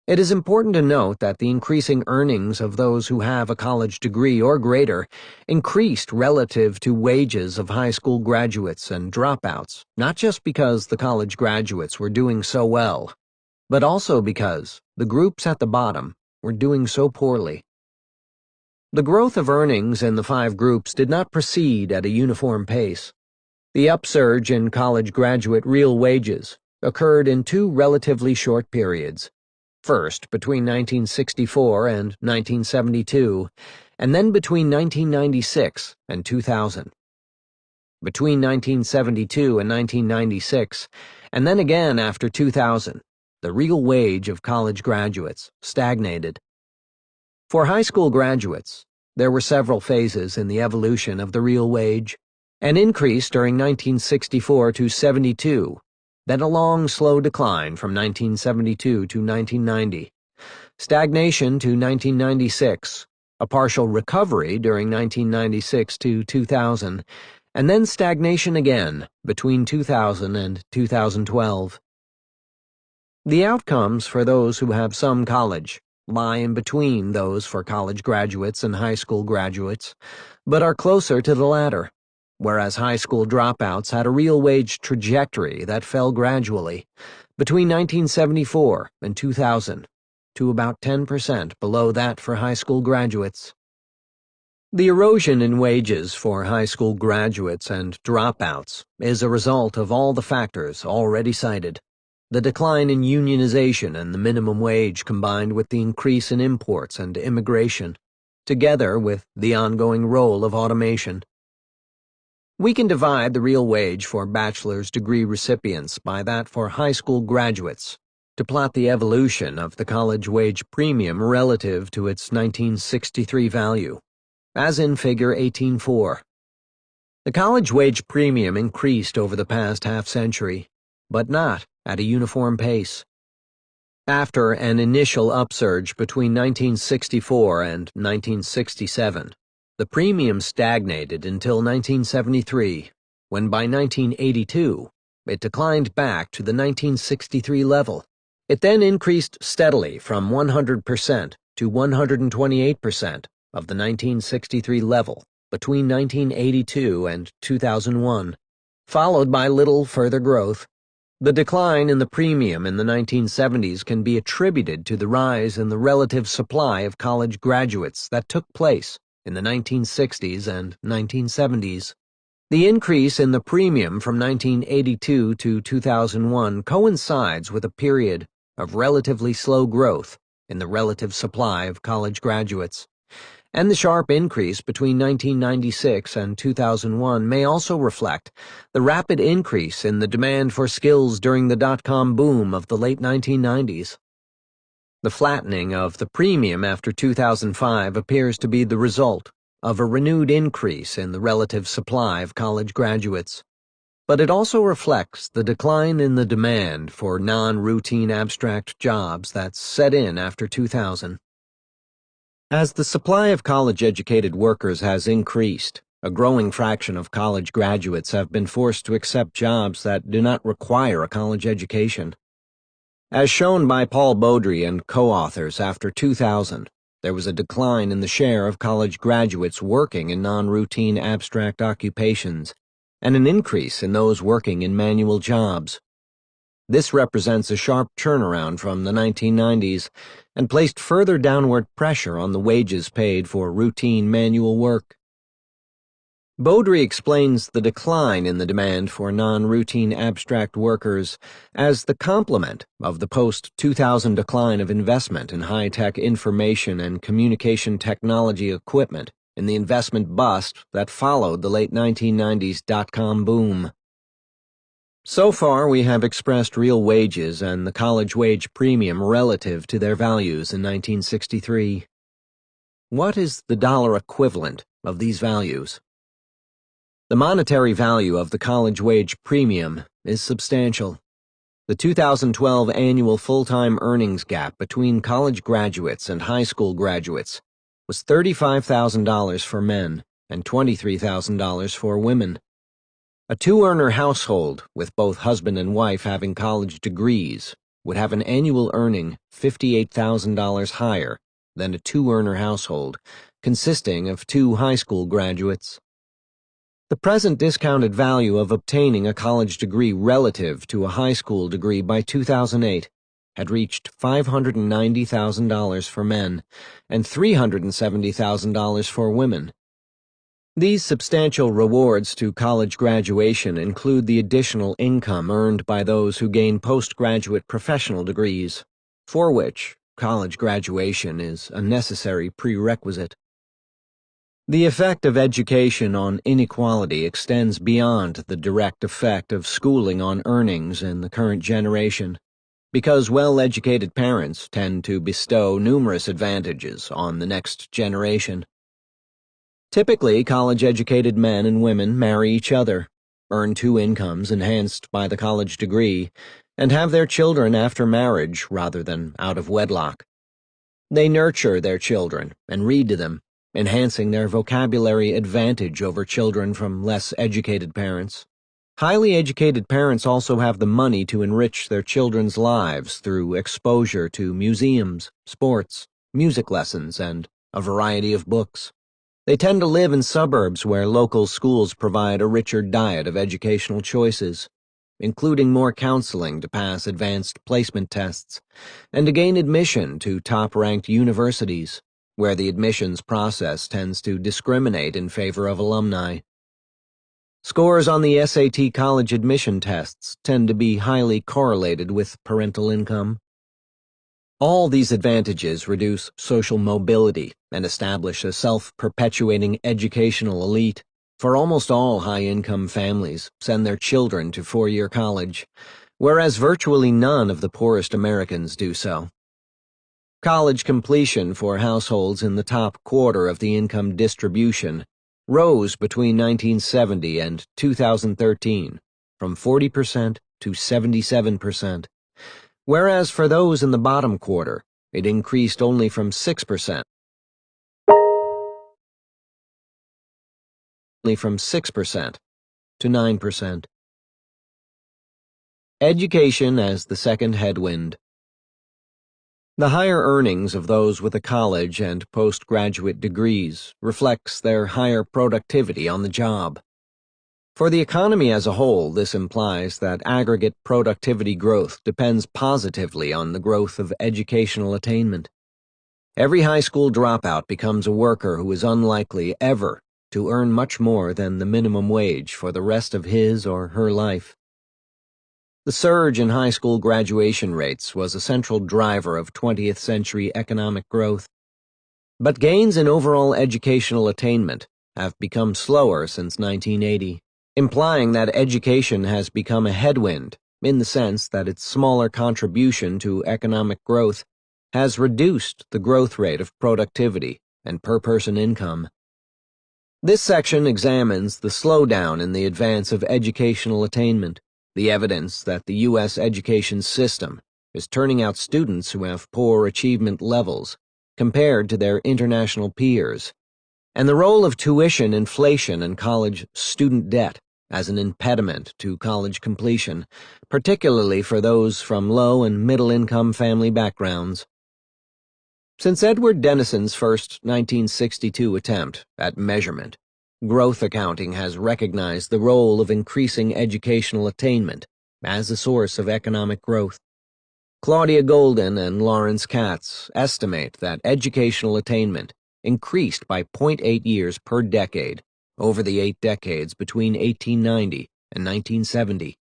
It is important to note that the increasing earnings of those who have a college degree or greater increased relative to wages of high school graduates and dropouts, not just because the college graduates were doing so well, but also because the groups at the bottom were doing so poorly. The growth of earnings in the 5 groups did not proceed at a uniform pace. The upsurge in college graduate real wages occurred in 2 relatively short periods. First, between 1964 and 1972, and then between 1996 and 2000. Between 1972 and 1996, and then again after 2000, the real wage of college graduates stagnated. For high school graduates, there were several phases in the evolution of the real wage: an increase during 1964 to 72, then a long, slow decline from 1972 to 1990, stagnation to 1996, a partial recovery during 1996 to 2000, and then stagnation again between 2000 and 2012. The outcomes for those who have some college lie in between those for college graduates and high school graduates, but are closer to the latter, whereas high school dropouts had a real wage trajectory that fell gradually between 1974 and 2000 to about 10% below that for high school graduates. The erosion in wages for high school graduates and dropouts is a result of all the factors already cited. The decline in unionization and the minimum wage combined with the increase in imports and immigration, together with the ongoing role of automation. We can divide the real wage for bachelor's degree recipients by that for high school graduates to plot the evolution of the college wage premium relative to its 1963 value, as in Figure 18.4. The college wage premium increased over the past half-century, but not at a uniform pace. After an initial upsurge between 1964 and 1967, the premium stagnated until 1973, when by 1982, it declined back to the 1963 level. It then increased steadily from 100% to 128% of the 1963 level between 1982 and 2001, followed by little further growth. The decline in the premium in the 1970s can be attributed to the rise in the relative supply of college graduates that took place in the 1960s and 1970s. The increase in the premium from 1982 to 2001 coincides with a period of relatively slow growth in the relative supply of college graduates, and the sharp increase between 1996 and 2001 may also reflect the rapid increase in the demand for skills during the dot-com boom of the late 1990s. The flattening of the premium after 2005 appears to be the result of a renewed increase in the relative supply of college graduates, but it also reflects the decline in the demand for non-routine abstract jobs that set in after 2000. As the supply of college-educated workers has increased, a growing fraction of college graduates have been forced to accept jobs that do not require a college education. As shown by Paul Beaudry and co-authors after 2000, there was a decline in the share of college graduates working in non-routine abstract occupations, and an increase in those working in manual jobs. This represents a sharp turnaround from the 1990s and placed further downward pressure on the wages paid for routine manual work. Beaudry explains the decline in the demand for non-routine abstract workers as the complement of the post-2000 decline of investment in high-tech information and communication technology equipment in the investment bust that followed the late 1990s dot-com boom. So far, we have expressed real wages and the college wage premium relative to their values in 1963. What is the dollar equivalent of these values? The monetary value of the college wage premium is substantial. The 2012 annual full-time earnings gap between college graduates and high school graduates was $35,000 for men and $23,000 for women. A two-earner household with both husband and wife having college degrees would have an annual earning $58,000 higher than a two-earner household consisting of two high school graduates. The present discounted value of obtaining a college degree relative to a high school degree by 2008 had reached $590,000 for men and $370,000 for women. These substantial rewards to college graduation include the additional income earned by those who gain postgraduate professional degrees, for which college graduation is a necessary prerequisite. The effect of education on inequality extends beyond the direct effect of schooling on earnings in the current generation, because well-educated parents tend to bestow numerous advantages on the next generation. Typically, college-educated men and women marry each other, earn two incomes enhanced by the college degree, and have their children after marriage rather than out of wedlock. They nurture their children and read to them, enhancing their vocabulary advantage over children from less educated parents. Highly educated parents also have the money to enrich their children's lives through exposure to museums, sports, music lessons, and a variety of books. They tend to live in suburbs where local schools provide a richer diet of educational choices, including more counseling to pass advanced placement tests, and to gain admission to top-ranked universities, where the admissions process tends to discriminate in favor of alumni. Scores on the SAT college admission tests tend to be highly correlated with parental income. All these advantages reduce social mobility and establish a self-perpetuating educational elite, for almost all high-income families send their children to four-year college, whereas virtually none of the poorest Americans do so. College completion for households in the top quarter of the income distribution rose between 1970 and 2013 from 40% to 77%, whereas for those in the bottom quarter, it increased only from 6% to 9%. Education as the second headwind. The higher earnings of those with a college and postgraduate degrees reflects their higher productivity on the job. For the economy as a whole, this implies that aggregate productivity growth depends positively on the growth of educational attainment. Every high school dropout becomes a worker who is unlikely ever to earn much more than the minimum wage for the rest of his or her life. The surge in high school graduation rates was a central driver of 20th century economic growth. But gains in overall educational attainment have become slower since 1980, implying that education has become a headwind in the sense that its smaller contribution to economic growth has reduced the growth rate of productivity and per-person income. This section examines the slowdown in the advance of educational attainment, the evidence that the U.S. education system is turning out students who have poor achievement levels compared to their international peers, and the role of tuition inflation and college student debt as an impediment to college completion, particularly for those from low- and middle-income family backgrounds. Since Edward Denison's first 1962 attempt at measurement, growth accounting has recognized the role of increasing educational attainment as a source of economic growth. Claudia Golden and Lawrence Katz estimate that educational attainment increased by 0.8 years per decade over the 8 decades between 1890 and 1970.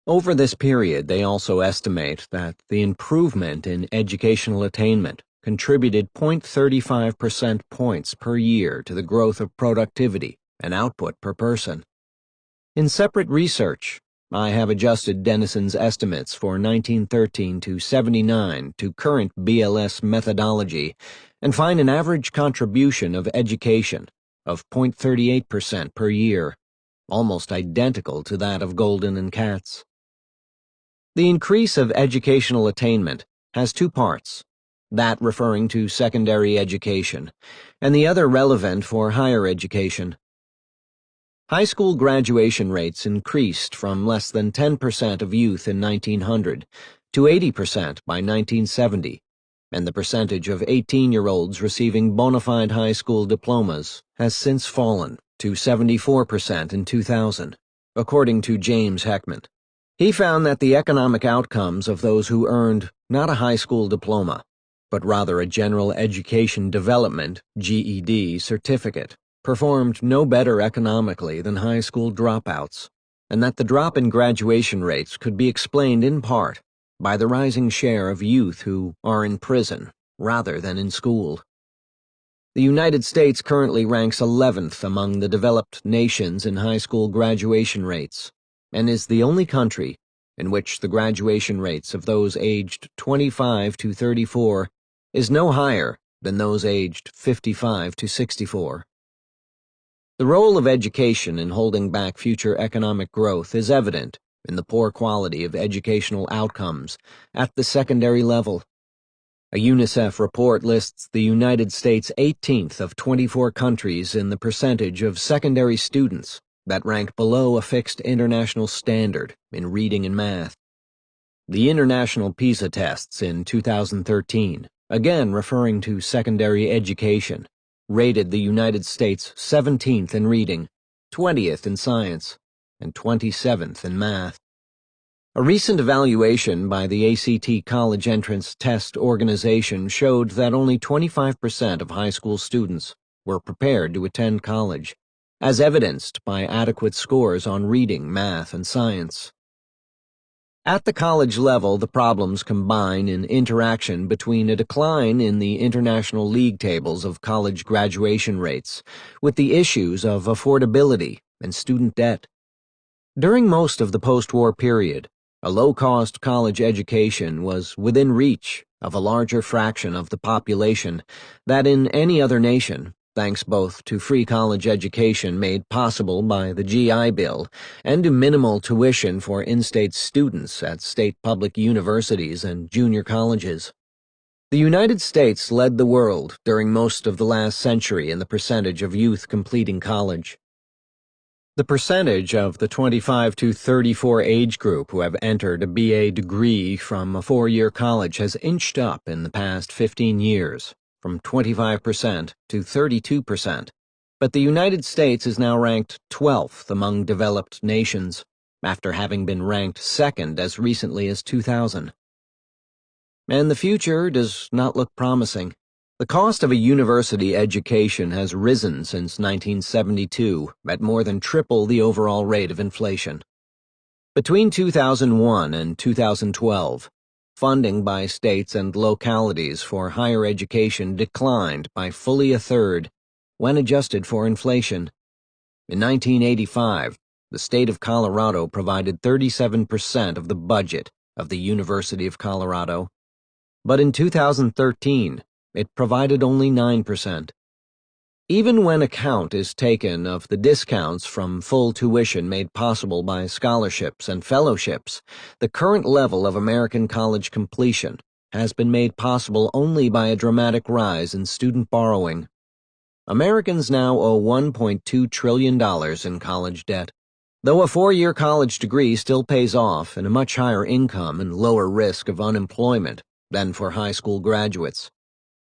Over this period, they also estimate that the improvement in educational attainment contributed 0.35% points per year to the growth of productivity and output per person. In separate research, I have adjusted Denison's estimates for 1913 to 79 to current BLS methodology and find an average contribution of education of 0.38% per year, almost identical to that of Golden and Katz. The increase of educational attainment has two parts, that referring to secondary education, and the other relevant for higher education. High school graduation rates increased from less than 10% of youth in 1900 to 80% by 1970, and the percentage of 18-year-olds receiving bona fide high school diplomas has since fallen to 74% in 2000, according to James Heckman. He found that the economic outcomes of those who earned not a high school diploma, but rather a General Education Development (GED) certificate, performed no better economically than high school dropouts, and that the drop in graduation rates could be explained in part by the rising share of youth who are in prison rather than in school. The United States currently ranks 11th among the developed nations in high school graduation rates, and is the only country in which the graduation rates of those aged 25 to 34 is no higher than those aged 55 to 64. The role of education in holding back future economic growth is evident in the poor quality of educational outcomes at the secondary level. A UNICEF report lists the United States 18th of 24 countries in the percentage of secondary students that ranked below a fixed international standard in reading and math. The International PISA tests in 2013, again referring to secondary education, rated the United States 17th in reading, 20th in science, and 27th in math. A recent evaluation by the ACT College Entrance Test Organization showed that only 25% of high school students were prepared to attend college, as evidenced by adequate scores on reading, math, and science. At the college level, the problems combine in interaction between a decline in the international league tables of college graduation rates with the issues of affordability and student debt. During most of the post-war period, a low-cost college education was within reach of a larger fraction of the population than in any other nation, thanks both to free college education made possible by the GI Bill and to minimal tuition for in-state students at state public universities and junior colleges. The United States led the world during most of the last century in the percentage of youth completing college. The percentage of the 25 to 34 age group who have entered a BA degree from a four-year college has inched up in the past 15 years, from 25% to 32%, but the United States is now ranked 12th among developed nations, after having been ranked second as recently as 2000. And the future does not look promising. The cost of a university education has risen since 1972 at more than triple the overall rate of inflation. Between 2001 and 2012, funding by states and localities for higher education declined by fully a third when adjusted for inflation. In 1985, the state of Colorado provided 37% of the budget of the University of Colorado, but in 2013, it provided only 9%. Even when account is taken of the discounts from full tuition made possible by scholarships and fellowships, the current level of American college completion has been made possible only by a dramatic rise in student borrowing. Americans now owe $1.2 trillion in college debt. Though a four-year college degree still pays off in a much higher income and lower risk of unemployment than for high school graduates,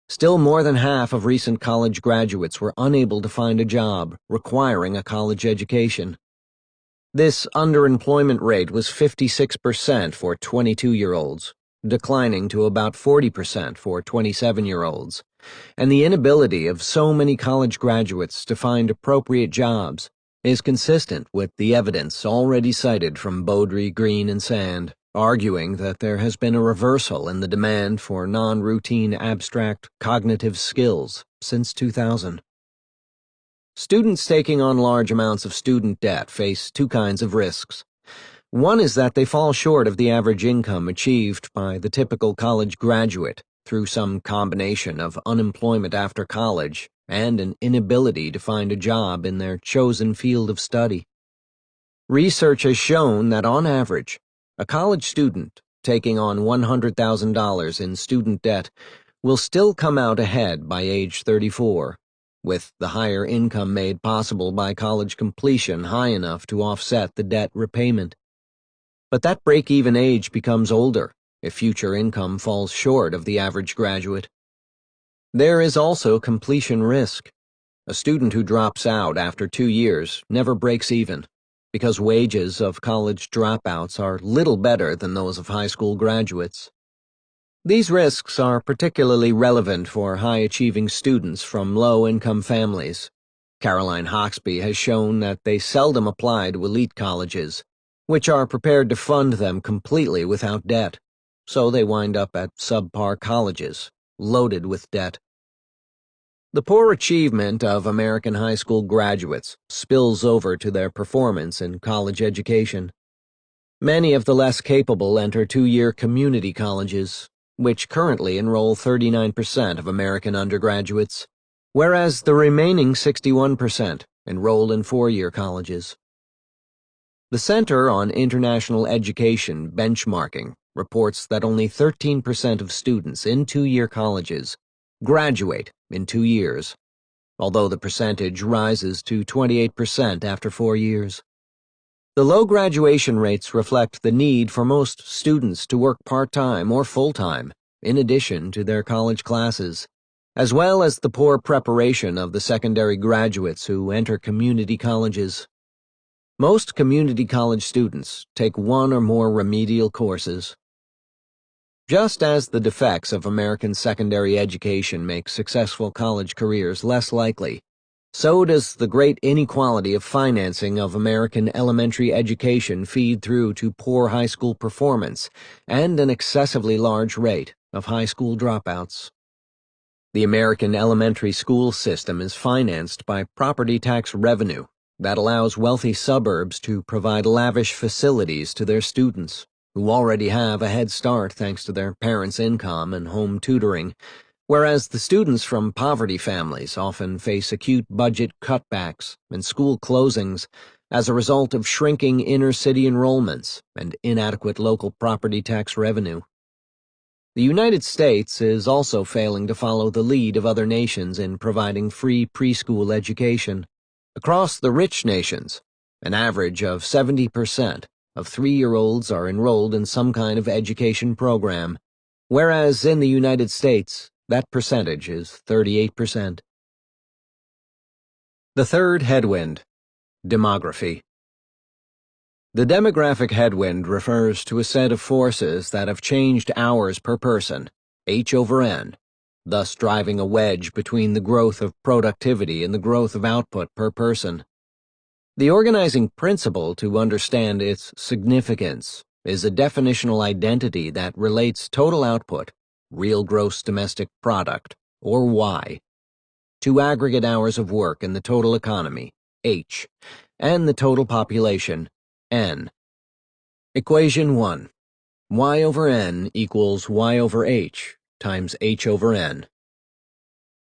still more than half of recent college graduates were unable to find a job requiring a college education. This underemployment rate was 56% for 22-year-olds, declining to about 40% for 27-year-olds, and the inability of so many college graduates to find appropriate jobs is consistent with the evidence already cited from Beaudry, Green, and Sand, arguing that there has been a reversal in the demand for non-routine abstract cognitive skills since 2000. Students taking on large amounts of student debt face two kinds of risks. One is that they fall short of the average income achieved by the typical college graduate through some combination of unemployment after college and an inability to find a job in their chosen field of study. Research has shown that on average, a college student taking on $100,000 in student debt will still come out ahead by age 34, with the higher income made possible by college completion high enough to offset the debt repayment. But that break-even age becomes older if future income falls short of the average graduate. There is also completion risk. A student who drops out after 2 years never breaks even, because wages of college dropouts are little better than those of high school graduates. These risks are particularly relevant for high-achieving students from low-income families. Caroline Hoxby has shown that they seldom apply to elite colleges, which are prepared to fund them completely without debt, so they wind up at subpar colleges, loaded with debt. The poor achievement of American high school graduates spills over to their performance in college education. Many of the less capable enter two-year community colleges, which currently enroll 39% of American undergraduates, whereas the remaining 61% enroll in four-year colleges. The Center on International Education Benchmarking reports that only 13% of students in two-year colleges graduate in 2 years. although the percentage rises to 28% after 4 years. The low graduation rates reflect the need for most students to work part-time or full-time, in addition to their college classes, as well as the poor preparation of the secondary graduates who enter community colleges. Most community college students take one or more remedial courses. Just as the defects of American secondary education make successful college careers less likely, so does the great inequality of financing of American elementary education feed through to poor high school performance and an excessively large rate of high school dropouts. The American elementary school system is financed by property tax revenue that allows wealthy suburbs to provide lavish facilities to their students, who already have a head start thanks to their parents' income and home tutoring, whereas the students from poverty families often face acute budget cutbacks and school closings as a result of shrinking inner-city enrollments and inadequate local property tax revenue. The United States is also failing to follow the lead of other nations in providing free preschool education. Across the rich nations, an average of 70% of 3-year-olds are enrolled in some kind of education program, whereas in the United States, that percentage is 38%. The third headwind, demography. The demographic headwind refers to a set of forces that have changed hours per person, H/N, thus driving a wedge between the growth of productivity and the growth of output per person. The organizing principle to understand its significance is a definitional identity that relates total output, real gross domestic product, or Y, to aggregate hours of work in the total economy, H, and the total population, N. Equation 1. Y over N equals Y over H times H over N.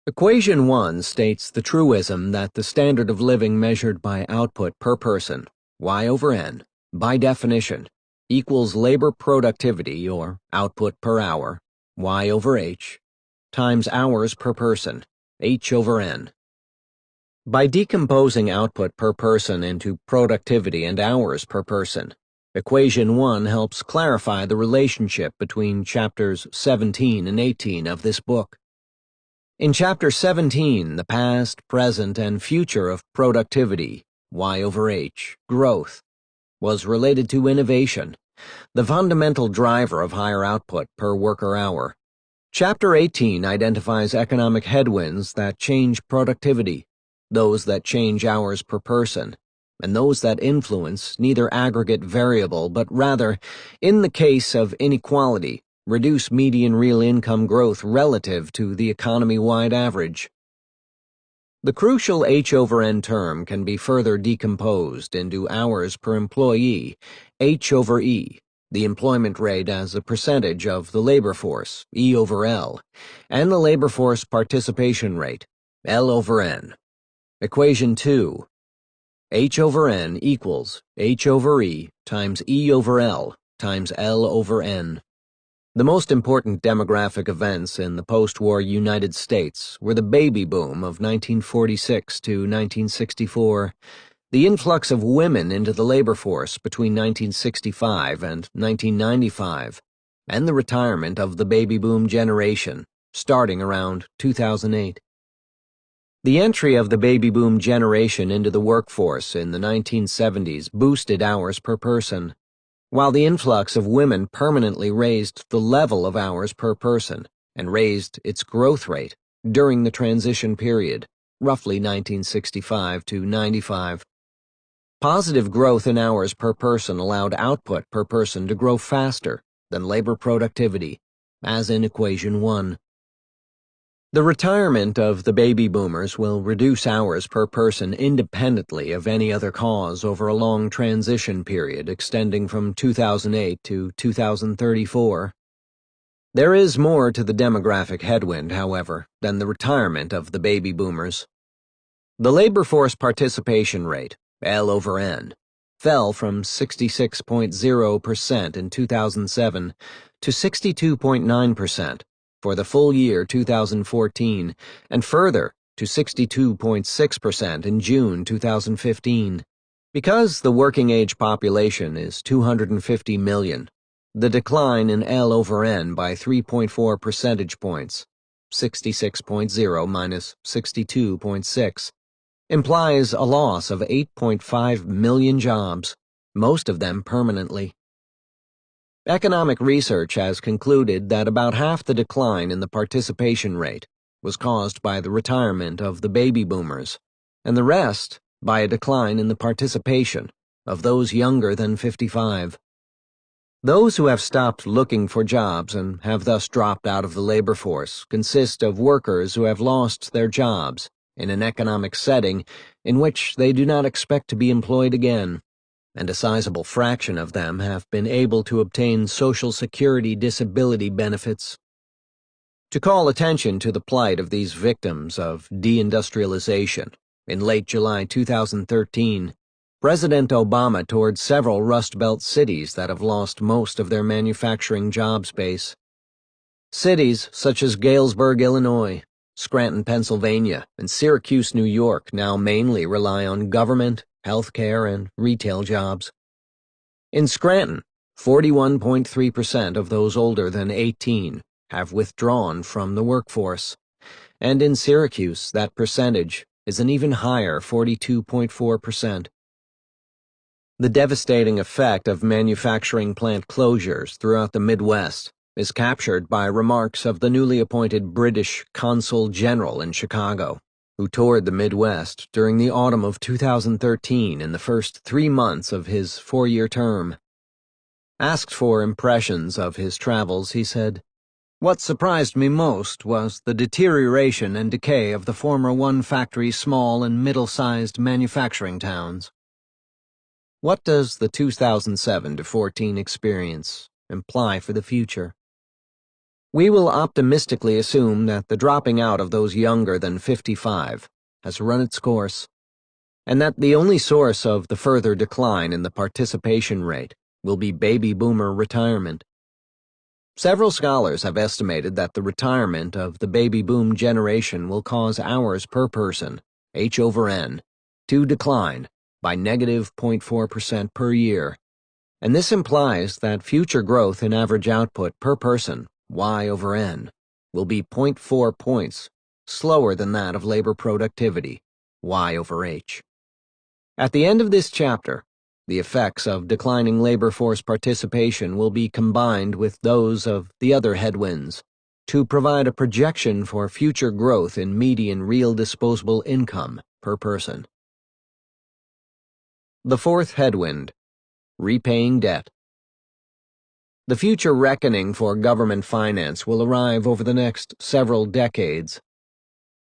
Equation 1 states the truism that the standard of living measured by output per person, Y over N, by definition, equals labor productivity, or output per hour, Y over H, times hours per person, H over N. By decomposing output per person into productivity and hours per person, Equation 1 helps clarify the relationship between chapters 17 and 18 of this book. In Chapter 17, the past, present, and future of productivity, Y over H, growth, was related to innovation, the fundamental driver of higher output per worker hour. Chapter 18 identifies economic headwinds that change productivity, those that change hours per person, and those that influence neither aggregate variable but rather, in the case of inequality, reduce median real income growth relative to the economy-wide average. The crucial H over N term can be further decomposed into hours per employee, H over E, the employment rate as a percentage of the labor force, E over L, and the labor force participation rate, L over N. Equation 2. H over N equals H over E times E over L times L over N. The most important demographic events in the post-war United States were the baby boom of 1946 to 1964, the influx of women into the labor force between 1965 and 1995, and the retirement of the baby boom generation, starting around 2008. The entry of the baby boom generation into the workforce in the 1970s boosted hours per person, while the influx of women permanently raised the level of hours per person and raised its growth rate during the transition period, roughly 1965 to 95. Positive growth in hours per person allowed output per person to grow faster than labor productivity, as in Equation 1. The retirement of the baby boomers will reduce hours per person independently of any other cause over a long transition period extending from 2008 to 2034. There is more to the demographic headwind, however, than the retirement of the baby boomers. The labor force participation rate, L over N, fell from 66.0% in 2007 to 62.9%. for the full year 2014, and further to 62.6% in June 2015. Because the working-age population is 250 million, the decline in L over N by 3.4 percentage points, 66.0 minus 62.6, implies a loss of 8.5 million jobs, most of them permanently. Economic research has concluded that about half the decline in the participation rate was caused by the retirement of the baby boomers, and the rest by a decline in the participation of those younger than 55. Those who have stopped looking for jobs and have thus dropped out of the labor force consist of workers who have lost their jobs in an economic setting in which they do not expect to be employed again, and a sizable fraction of them have been able to obtain Social Security disability benefits. To call attention to the plight of these victims of deindustrialization, in late July 2013, President Obama toured several Rust Belt cities that have lost most of their manufacturing job space. Cities such as Galesburg, Illinois, Scranton, Pennsylvania, and Syracuse, New York now mainly rely on government, healthcare, and retail jobs. In Scranton, 41.3% of those older than 18 have withdrawn from the workforce, and in Syracuse, that percentage is an even higher 42.4%. The devastating effect of manufacturing plant closures throughout the Midwest is captured by remarks of the newly appointed British Consul General in Chicago, who toured the Midwest during the autumn of 2013 in the first 3 months of his 4-year term. Asked for impressions of his travels, he said, "What surprised me most was the deterioration and decay of the former one-factory small and middle-sized manufacturing towns." What does the 2007 to 14 experience imply for the future? We will optimistically assume that the dropping out of those younger than 55 has run its course, and that the only source of the further decline in the participation rate will be baby boomer retirement. Several scholars have estimated that the retirement of the baby boom generation will cause hours per person, H over N, to decline by negative 0.4% per year, and this implies that future growth in average output per person, Y over N, will be 0.4 points slower than that of labor productivity, Y over H. At the end of this chapter, the effects of declining labor force participation will be combined with those of the other headwinds to provide a projection for future growth in median real disposable income per person. The fourth headwind, repaying debt. The future reckoning for government finance will arrive over the next several decades.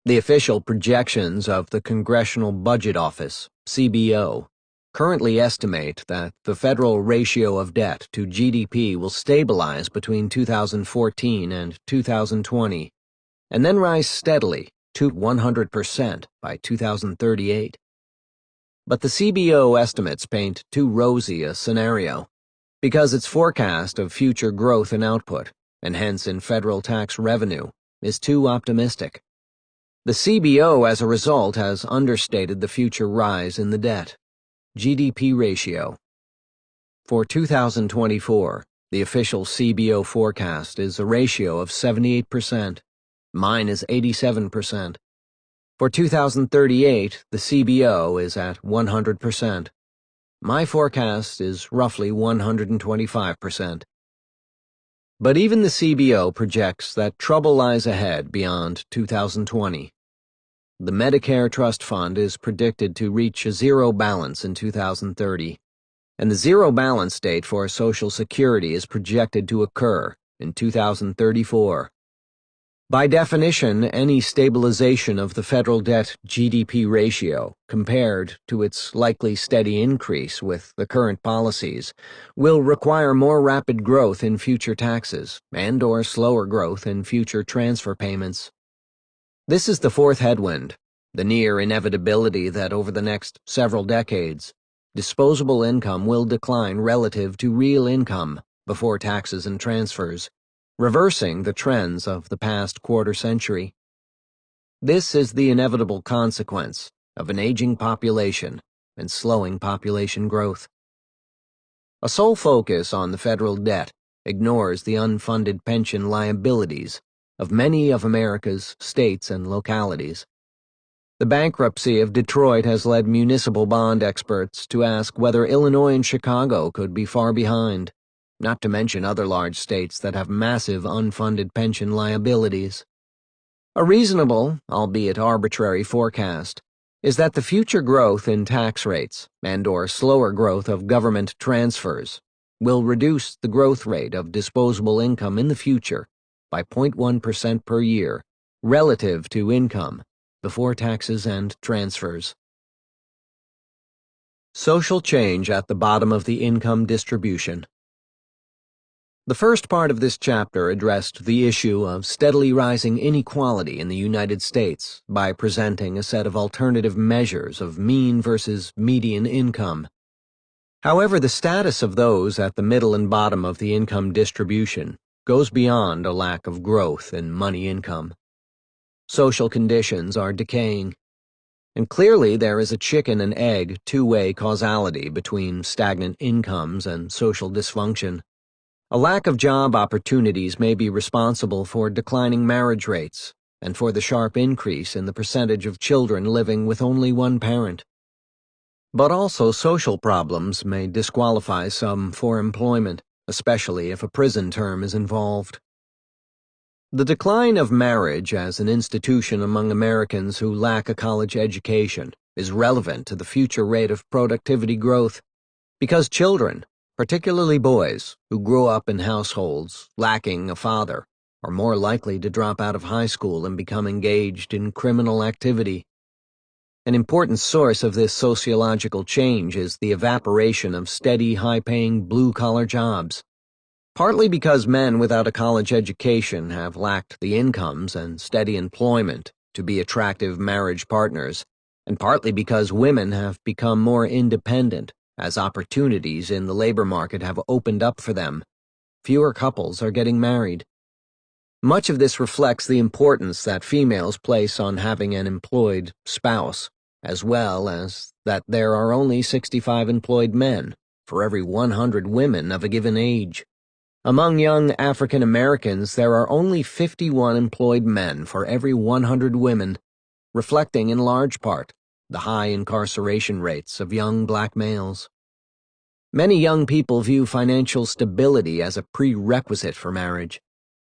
The official projections of the Congressional Budget Office, CBO, currently estimate that the federal ratio of debt to GDP will stabilize between 2014 and 2020, and then rise steadily to 100% by 2038. But the CBO estimates paint too rosy a scenario, because its forecast of future growth in output, and hence in federal tax revenue, is too optimistic. The CBO, as a result, has understated the future rise in the debt GDP ratio. For 2024, the official CBO forecast is a ratio of 78%. Mine is 87%. For 2038, the CBO is at 100%. My forecast is roughly 125%. But even the CBO projects that trouble lies ahead beyond 2020. The Medicare Trust Fund is predicted to reach a zero balance in 2030, and the zero balance date for Social Security is projected to occur in 2034. By definition, any stabilization of the federal debt GDP ratio, compared to its likely steady increase with the current policies, will require more rapid growth in future taxes and/or slower growth in future transfer payments. This is the fourth headwind, the near inevitability that over the next several decades, disposable income will decline relative to real income before taxes and transfers, reversing the trends of the past quarter century. This is the inevitable consequence of an aging population and slowing population growth. A sole focus on the federal debt ignores the unfunded pension liabilities of many of America's states and localities. The bankruptcy of Detroit has led municipal bond experts to ask whether Illinois and Chicago could be far behind, not to mention other large states that have massive unfunded pension liabilities. A reasonable, albeit arbitrary, forecast is that the future growth in tax rates and/or slower growth of government transfers will reduce the growth rate of disposable income in the future by 0.1% per year relative to income before taxes and transfers. Social change at the bottom of the income distribution. The first part of this chapter addressed the issue of steadily rising inequality in the United States by presenting a set of alternative measures of mean versus median income. However, the status of those at the middle and bottom of the income distribution goes beyond a lack of growth in money income. Social conditions are decaying, and clearly there is a chicken and egg two-way causality between stagnant incomes and social dysfunction. A lack of job opportunities may be responsible for declining marriage rates and for the sharp increase in the percentage of children living with only one parent. But also social problems may disqualify some for employment, especially if a prison term is involved. The decline of marriage as an institution among Americans who lack a college education is relevant to the future rate of productivity growth because children, particularly boys who grow up in households lacking a father, are more likely to drop out of high school and become engaged in criminal activity. An important source of this sociological change is the evaporation of steady, high-paying blue-collar jobs, partly because men without a college education have lacked the incomes and steady employment to be attractive marriage partners, and partly because women have become more independent as opportunities in the labor market have opened up for them. Fewer couples are getting married. Much of this reflects the importance that females place on having an employed spouse, as well as that there are only 65 employed men for every 100 women of a given age. Among young African Americans, there are only 51 employed men for every 100 women, reflecting in large part the high incarceration rates of young black males. Many young people view financial stability as a prerequisite for marriage,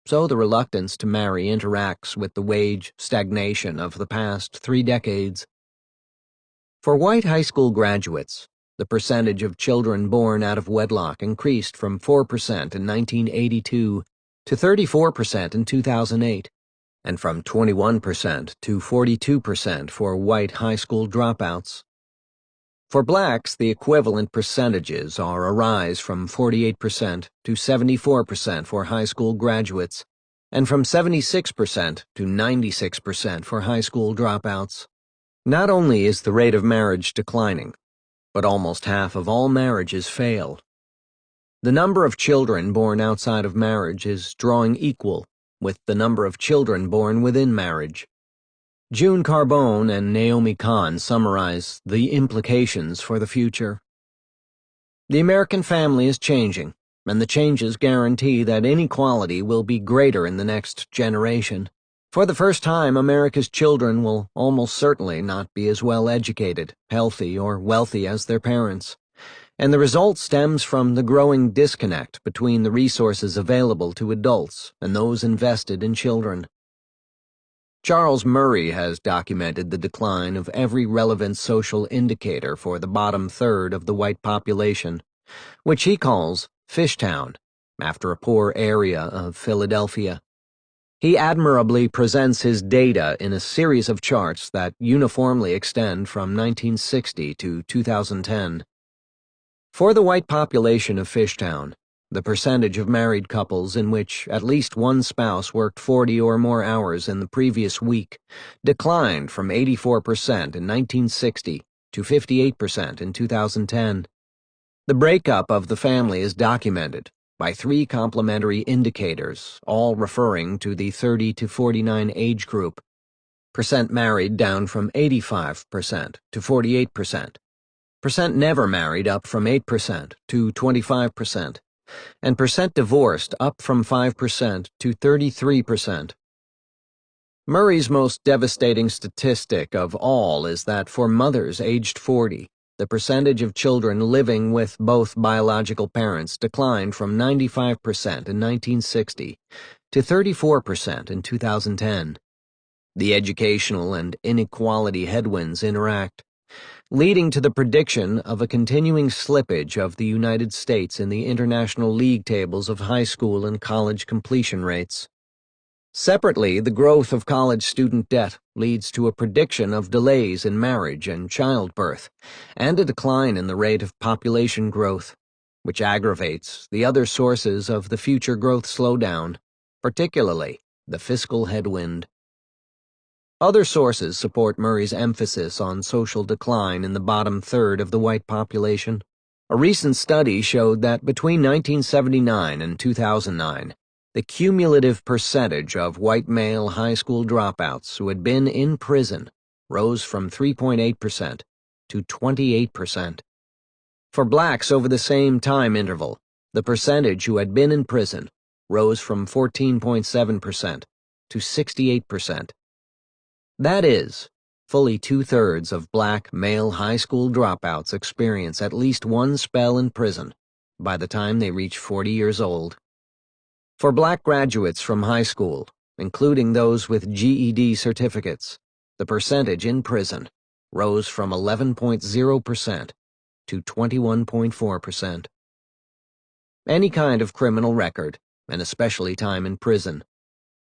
so the reluctance to marry interacts with the wage stagnation of the past 3 decades. For white high school graduates, the percentage of children born out of wedlock increased from 4% in 1982 to 34% in 2008, and from 21% to 42% for white high school dropouts. For blacks, the equivalent percentages are a rise from 48% to 74% for high school graduates, and from 76% to 96% for high school dropouts. Not only is the rate of marriage declining, but almost half of all marriages fail. The number of children born outside of marriage is drawing equal with the number of children born within marriage. June Carbone and Naomi Kahn summarize the implications for the future. The American family is changing, and the changes guarantee that inequality will be greater in the next generation. For the first time, America's children will almost certainly not be as well educated, healthy, or wealthy as their parents, and the result stems from the growing disconnect between the resources available to adults and those invested in children. Charles Murray has documented the decline of every relevant social indicator for the bottom third of the white population, which he calls Fishtown, after a poor area of Philadelphia. He admirably presents his data in a series of charts that uniformly extend from 1960 to 2010. For the white population of Fishtown, the percentage of married couples in which at least one spouse worked 40 or more hours in the previous week declined from 84% in 1960 to 58% in 2010. The breakup of the family is documented by 3 complementary indicators, all referring to the 30 to 49 age group. Percent married down from 85% to 48%. Percent never married up from 8% to 25%. And percent divorced up from 5% to 33%. Murray's most devastating statistic of all is that for mothers aged 40, the percentage of children living with both biological parents declined from 95% in 1960 to 34% in 2010. The educational and inequality headwinds interact, leading to the prediction of a continuing slippage of the United States in the international league tables of high school and college completion rates. Separately, the growth of college student debt leads to a prediction of delays in marriage and childbirth, and a decline in the rate of population growth, which aggravates the other sources of the future growth slowdown, particularly the fiscal headwind. Other sources support Murray's emphasis on social decline in the bottom third of the white population. A recent study showed that between 1979 and 2009, the cumulative percentage of white male high school dropouts who had been in prison rose from 3.8% to 28%. For blacks over the same time interval, the percentage who had been in prison rose from 14.7% to 68%. That is, fully two-thirds of black male high school dropouts experience at least one spell in prison by the time they reach 40 years old. For black graduates from high school, including those with GED certificates, the percentage in prison rose from 11.0% to 21.4%. Any kind of criminal record, and especially time in prison,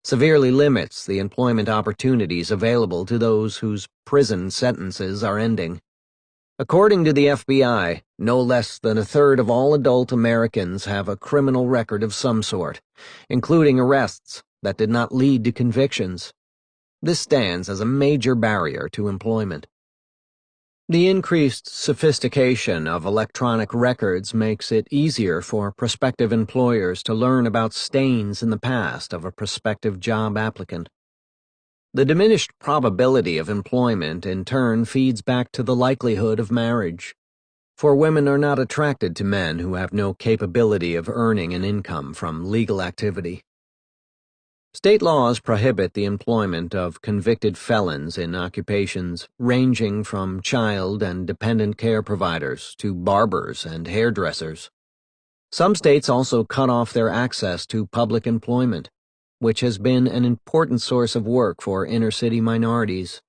severely limits the employment opportunities available to those whose prison sentences are ending. According to the FBI, no less than a third of all adult Americans have a criminal record of some sort, including arrests that did not lead to convictions. This stands as a major barrier to employment. The increased sophistication of electronic records makes it easier for prospective employers to learn about stains in the past of a prospective job applicant. The diminished probability of employment in turn feeds back to the likelihood of marriage, for women are not attracted to men who have no capability of earning an income from legal activity. State laws prohibit the employment of convicted felons in occupations ranging from child and dependent care providers to barbers and hairdressers. Some states also cut off their access to public employment, which has been an important source of work for inner-city minorities.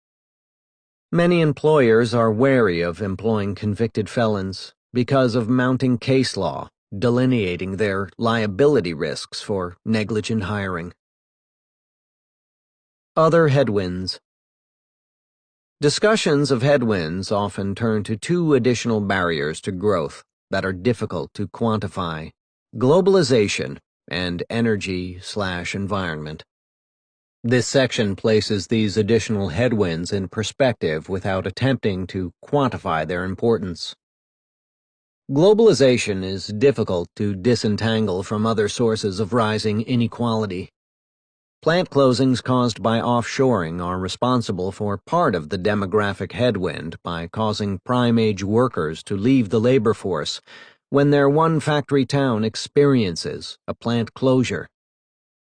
Many employers are wary of employing convicted felons because of mounting case law delineating their liability risks for negligent hiring. Other headwinds. Discussions of headwinds often turn to two additional barriers to growth that are difficult to quantify: globalization and energy/environment. This section places these additional headwinds in perspective without attempting to quantify their importance. Globalization is difficult to disentangle from other sources of rising inequality. Plant closings caused by offshoring are responsible for part of the demographic headwind by causing prime-age workers to leave the labor force when their one factory town experiences a plant closure.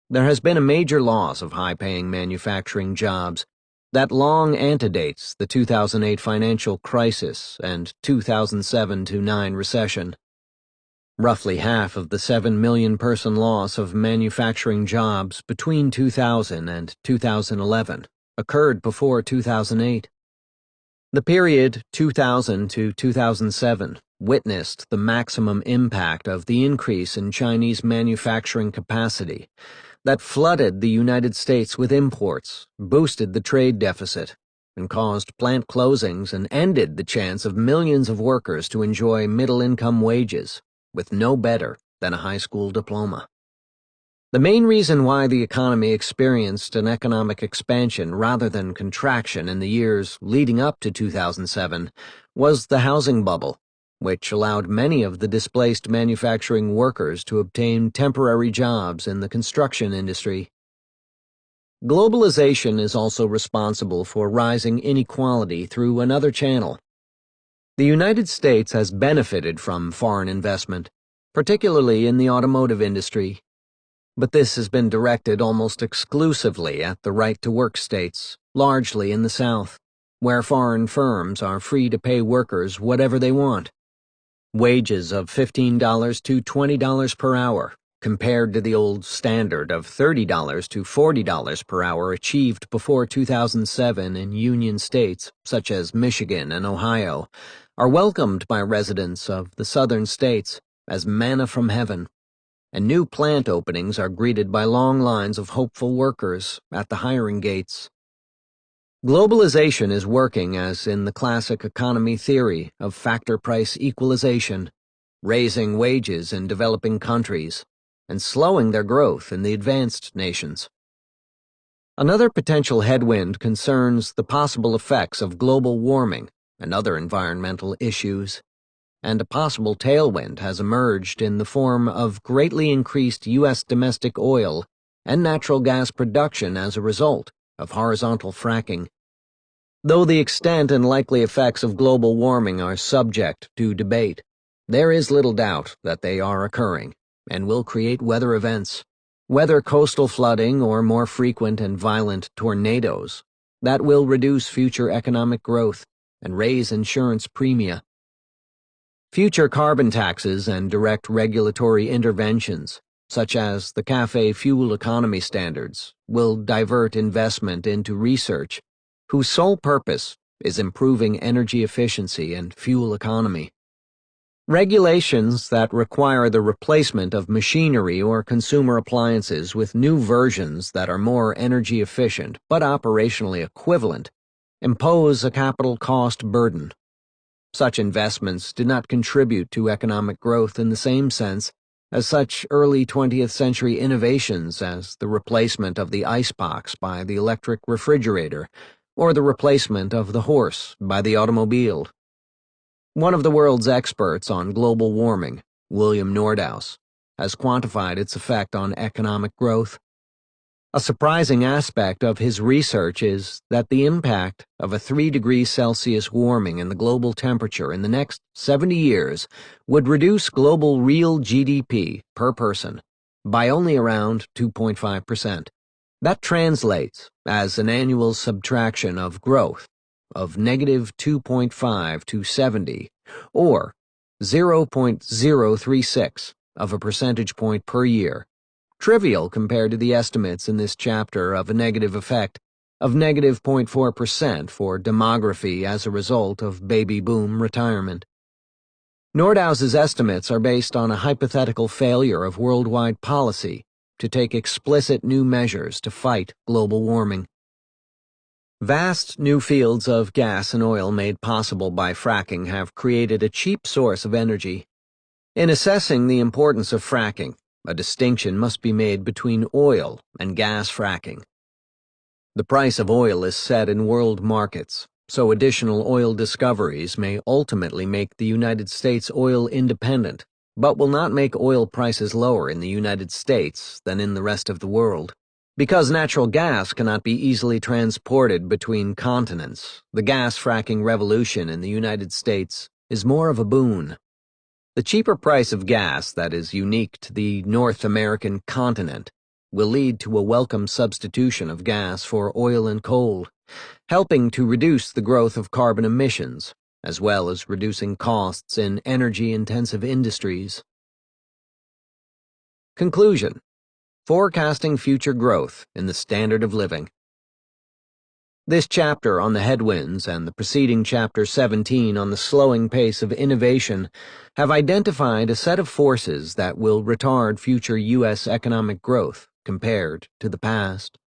There has been a major loss of high-paying manufacturing jobs that long antedates the 2008 financial crisis and 2007-09 recession. Roughly half of the 7 million person loss of manufacturing jobs between 2000 and 2011 occurred before 2008. The period 2000 to 2007 witnessed the maximum impact of the increase in Chinese manufacturing capacity that flooded the United States with imports, boosted the trade deficit, and caused plant closings and ended the chance of millions of workers to enjoy middle-income wages with no better than a high school diploma. The main reason why the economy experienced an economic expansion rather than contraction in the years leading up to 2007 was the housing bubble, which allowed many of the displaced manufacturing workers to obtain temporary jobs in the construction industry. Globalization is also responsible for rising inequality through another channel. The United States has benefited from foreign investment, particularly in the automotive industry, but this has been directed almost exclusively at the right-to-work states, largely in the South, where foreign firms are free to pay workers whatever they want. Wages of $15 to $20 per hour, compared to the old standard of $30 to $40 per hour achieved before 2007 in Union states such as Michigan and Ohio, are welcomed by residents of the southern states as manna from heaven, and new plant openings are greeted by long lines of hopeful workers at the hiring gates. Globalization is working as in the classic economy theory of factor price equalization, raising wages in developing countries and slowing their growth in the advanced nations. Another potential headwind concerns the possible effects of global warming and other environmental issues, and a possible tailwind has emerged in the form of greatly increased U.S. domestic oil and natural gas production as a result of horizontal fracking. Though the extent and likely effects of global warming are subject to debate, there is little doubt that they are occurring and will create weather events, whether coastal flooding or more frequent and violent tornadoes, that will reduce future economic growth and raise insurance premia. Future carbon taxes and direct regulatory interventions, such as the CAFE fuel economy standards, will divert investment into research whose sole purpose is improving energy efficiency and fuel economy. Regulations that require the replacement of machinery or consumer appliances with new versions that are more energy efficient but operationally equivalent impose a capital cost burden. Such investments do not contribute to economic growth in the same sense as such early 20th century innovations as the replacement of the icebox by the electric refrigerator or the replacement of the horse by the automobile. One of the world's experts on global warming, William Nordhaus, has quantified its effect on economic growth. A surprising aspect of his research is that the impact of a 3 degrees Celsius warming in the global temperature in the next 70 years would reduce global real GDP per person by only around 2.5%. That translates as an annual subtraction of growth of negative 2.5 to 70, or 0.036 of a percentage point per year. Trivial compared to the estimates in this chapter of a negative effect of negative 0.4% for demography as a result of baby boom retirement. Nordhaus's estimates are based on a hypothetical failure of worldwide policy to take explicit new measures to fight global warming. Vast new fields of gas and oil made possible by fracking have created a cheap source of energy. In assessing the importance of fracking, a distinction must be made between oil and gas fracking. The price of oil is set in world markets, so additional oil discoveries may ultimately make the United States oil independent, but will not make oil prices lower in the United States than in the rest of the world. Because natural gas cannot be easily transported between continents, the gas fracking revolution in the United States is more of a boon. The cheaper price of gas that is unique to the North American continent will lead to a welcome substitution of gas for oil and coal, helping to reduce the growth of carbon emissions, as well as reducing costs in energy-intensive industries. Conclusion: Forecasting future growth in the standard of living. This chapter on the headwinds and the preceding chapter 17 on the slowing pace of innovation have identified a set of forces that will retard future U.S. economic growth compared to the past.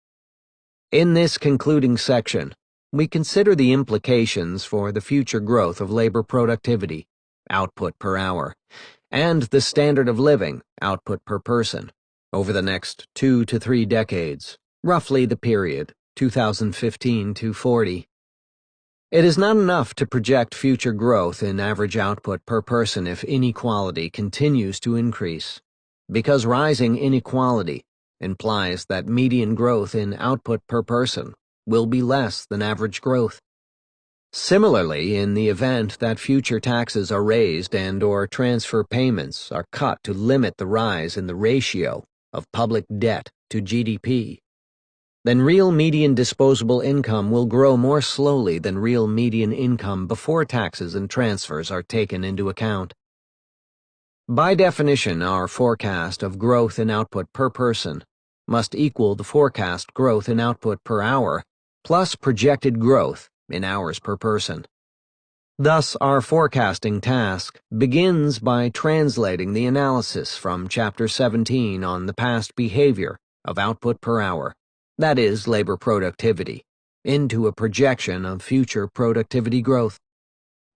In this concluding section, we consider the implications for the future growth of labor productivity, output per hour, and the standard of living, output per person, over the next 2 to 3 decades, roughly the period 2015 to 40. It is not enough to project future growth in average output per person if inequality continues to increase, because rising inequality implies that median growth in output per person will be less than average growth. Similarly, in the event that future taxes are raised and/or transfer payments are cut to limit the rise in the ratio of public debt to GDP, then real median disposable income will grow more slowly than real median income before taxes and transfers are taken into account. By definition, our forecast of growth in output per person must equal the forecast growth in output per hour plus projected growth in hours per person. Thus, our forecasting task begins by translating the analysis from Chapter 17 on the past behavior of output per hour, that is, labor productivity, into a projection of future productivity growth.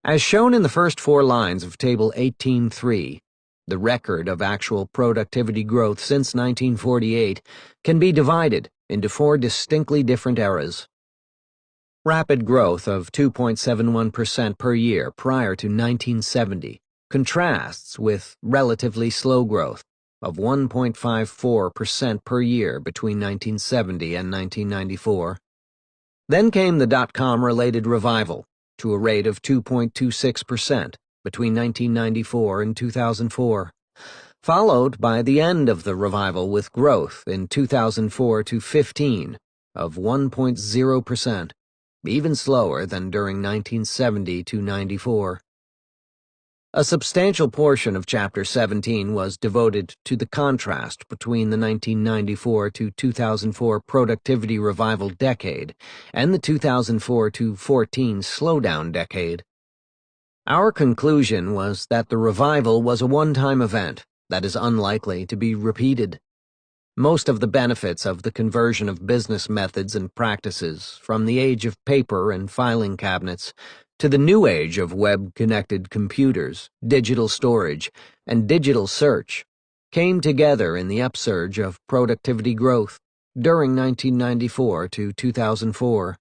As shown in the first 4 lines of Table 18.3, the record of actual productivity growth since 1948 can be divided into 4 distinctly different eras. Rapid growth of 2.71% per year prior to 1970 contrasts with relatively slow growth of 1.54% per year between 1970 and 1994. Then came the dot-com-related revival to a rate of 2.26% between 1994 and 2004, followed by the end of the revival with growth in 2004 to 15 of 1.0%. Even slower than during 1970 to 94. A substantial portion of Chapter 17 was devoted to the contrast between the 1994 to 2004 productivity revival decade and the 2004 to 14 slowdown decade. Our conclusion was that the revival was a one-time event that is unlikely to be repeated. Most of the benefits of the conversion of business methods and practices from the age of paper and filing cabinets to the new age of web-connected computers, digital storage, and digital search came together in the upsurge of productivity growth during 1994 to 2004.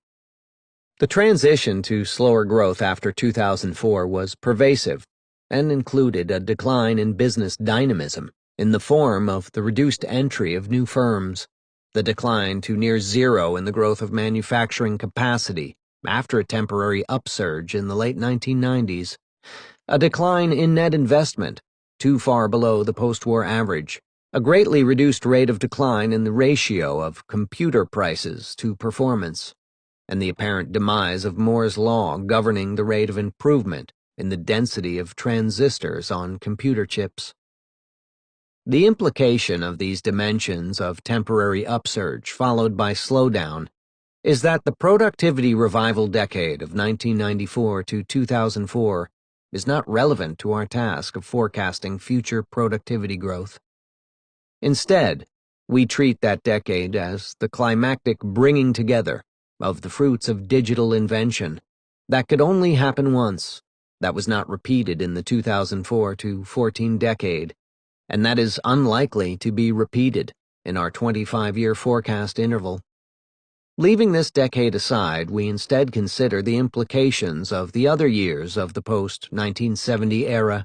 The transition to slower growth after 2004 was pervasive and included a decline in business dynamism in the form of the reduced entry of new firms, the decline to near zero in the growth of manufacturing capacity after a temporary upsurge in the late 1990s, a decline in net investment, too far below the post-war average, a greatly reduced rate of decline in the ratio of computer prices to performance, and the apparent demise of Moore's law governing the rate of improvement in the density of transistors on computer chips. The implication of these dimensions of temporary upsurge followed by slowdown is that the productivity revival decade of 1994 to 2004 is not relevant to our task of forecasting future productivity growth. Instead, we treat that decade as the climactic bringing together of the fruits of digital invention that could only happen once, that was not repeated in the 2004 to 14 decade, and that is unlikely to be repeated in our 25-year forecast interval. Leaving this decade aside, we instead consider the implications of the other years of the post-1970 era,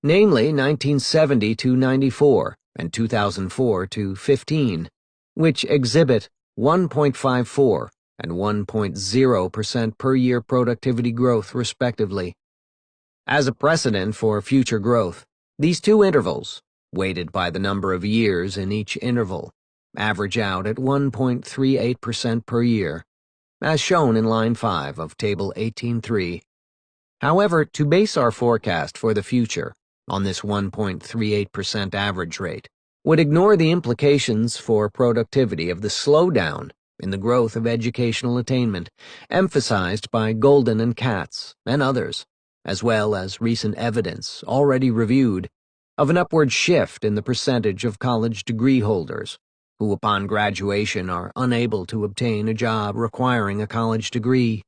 namely 1970 to 94 and 2004 to 15, which exhibit 1.54 and 1.0% per year productivity growth, respectively. As a precedent for future growth, these 2 intervals, weighted by the number of years in each interval, average out at 1.38% per year, as shown in line 5 of Table 18.3. However, to base our forecast for the future on this 1.38% average rate would ignore the implications for productivity of the slowdown in the growth of educational attainment, emphasized by Golden and Katz and others, as well as recent evidence already reviewed of an upward shift in the percentage of college degree holders who upon graduation are unable to obtain a job requiring a college degree.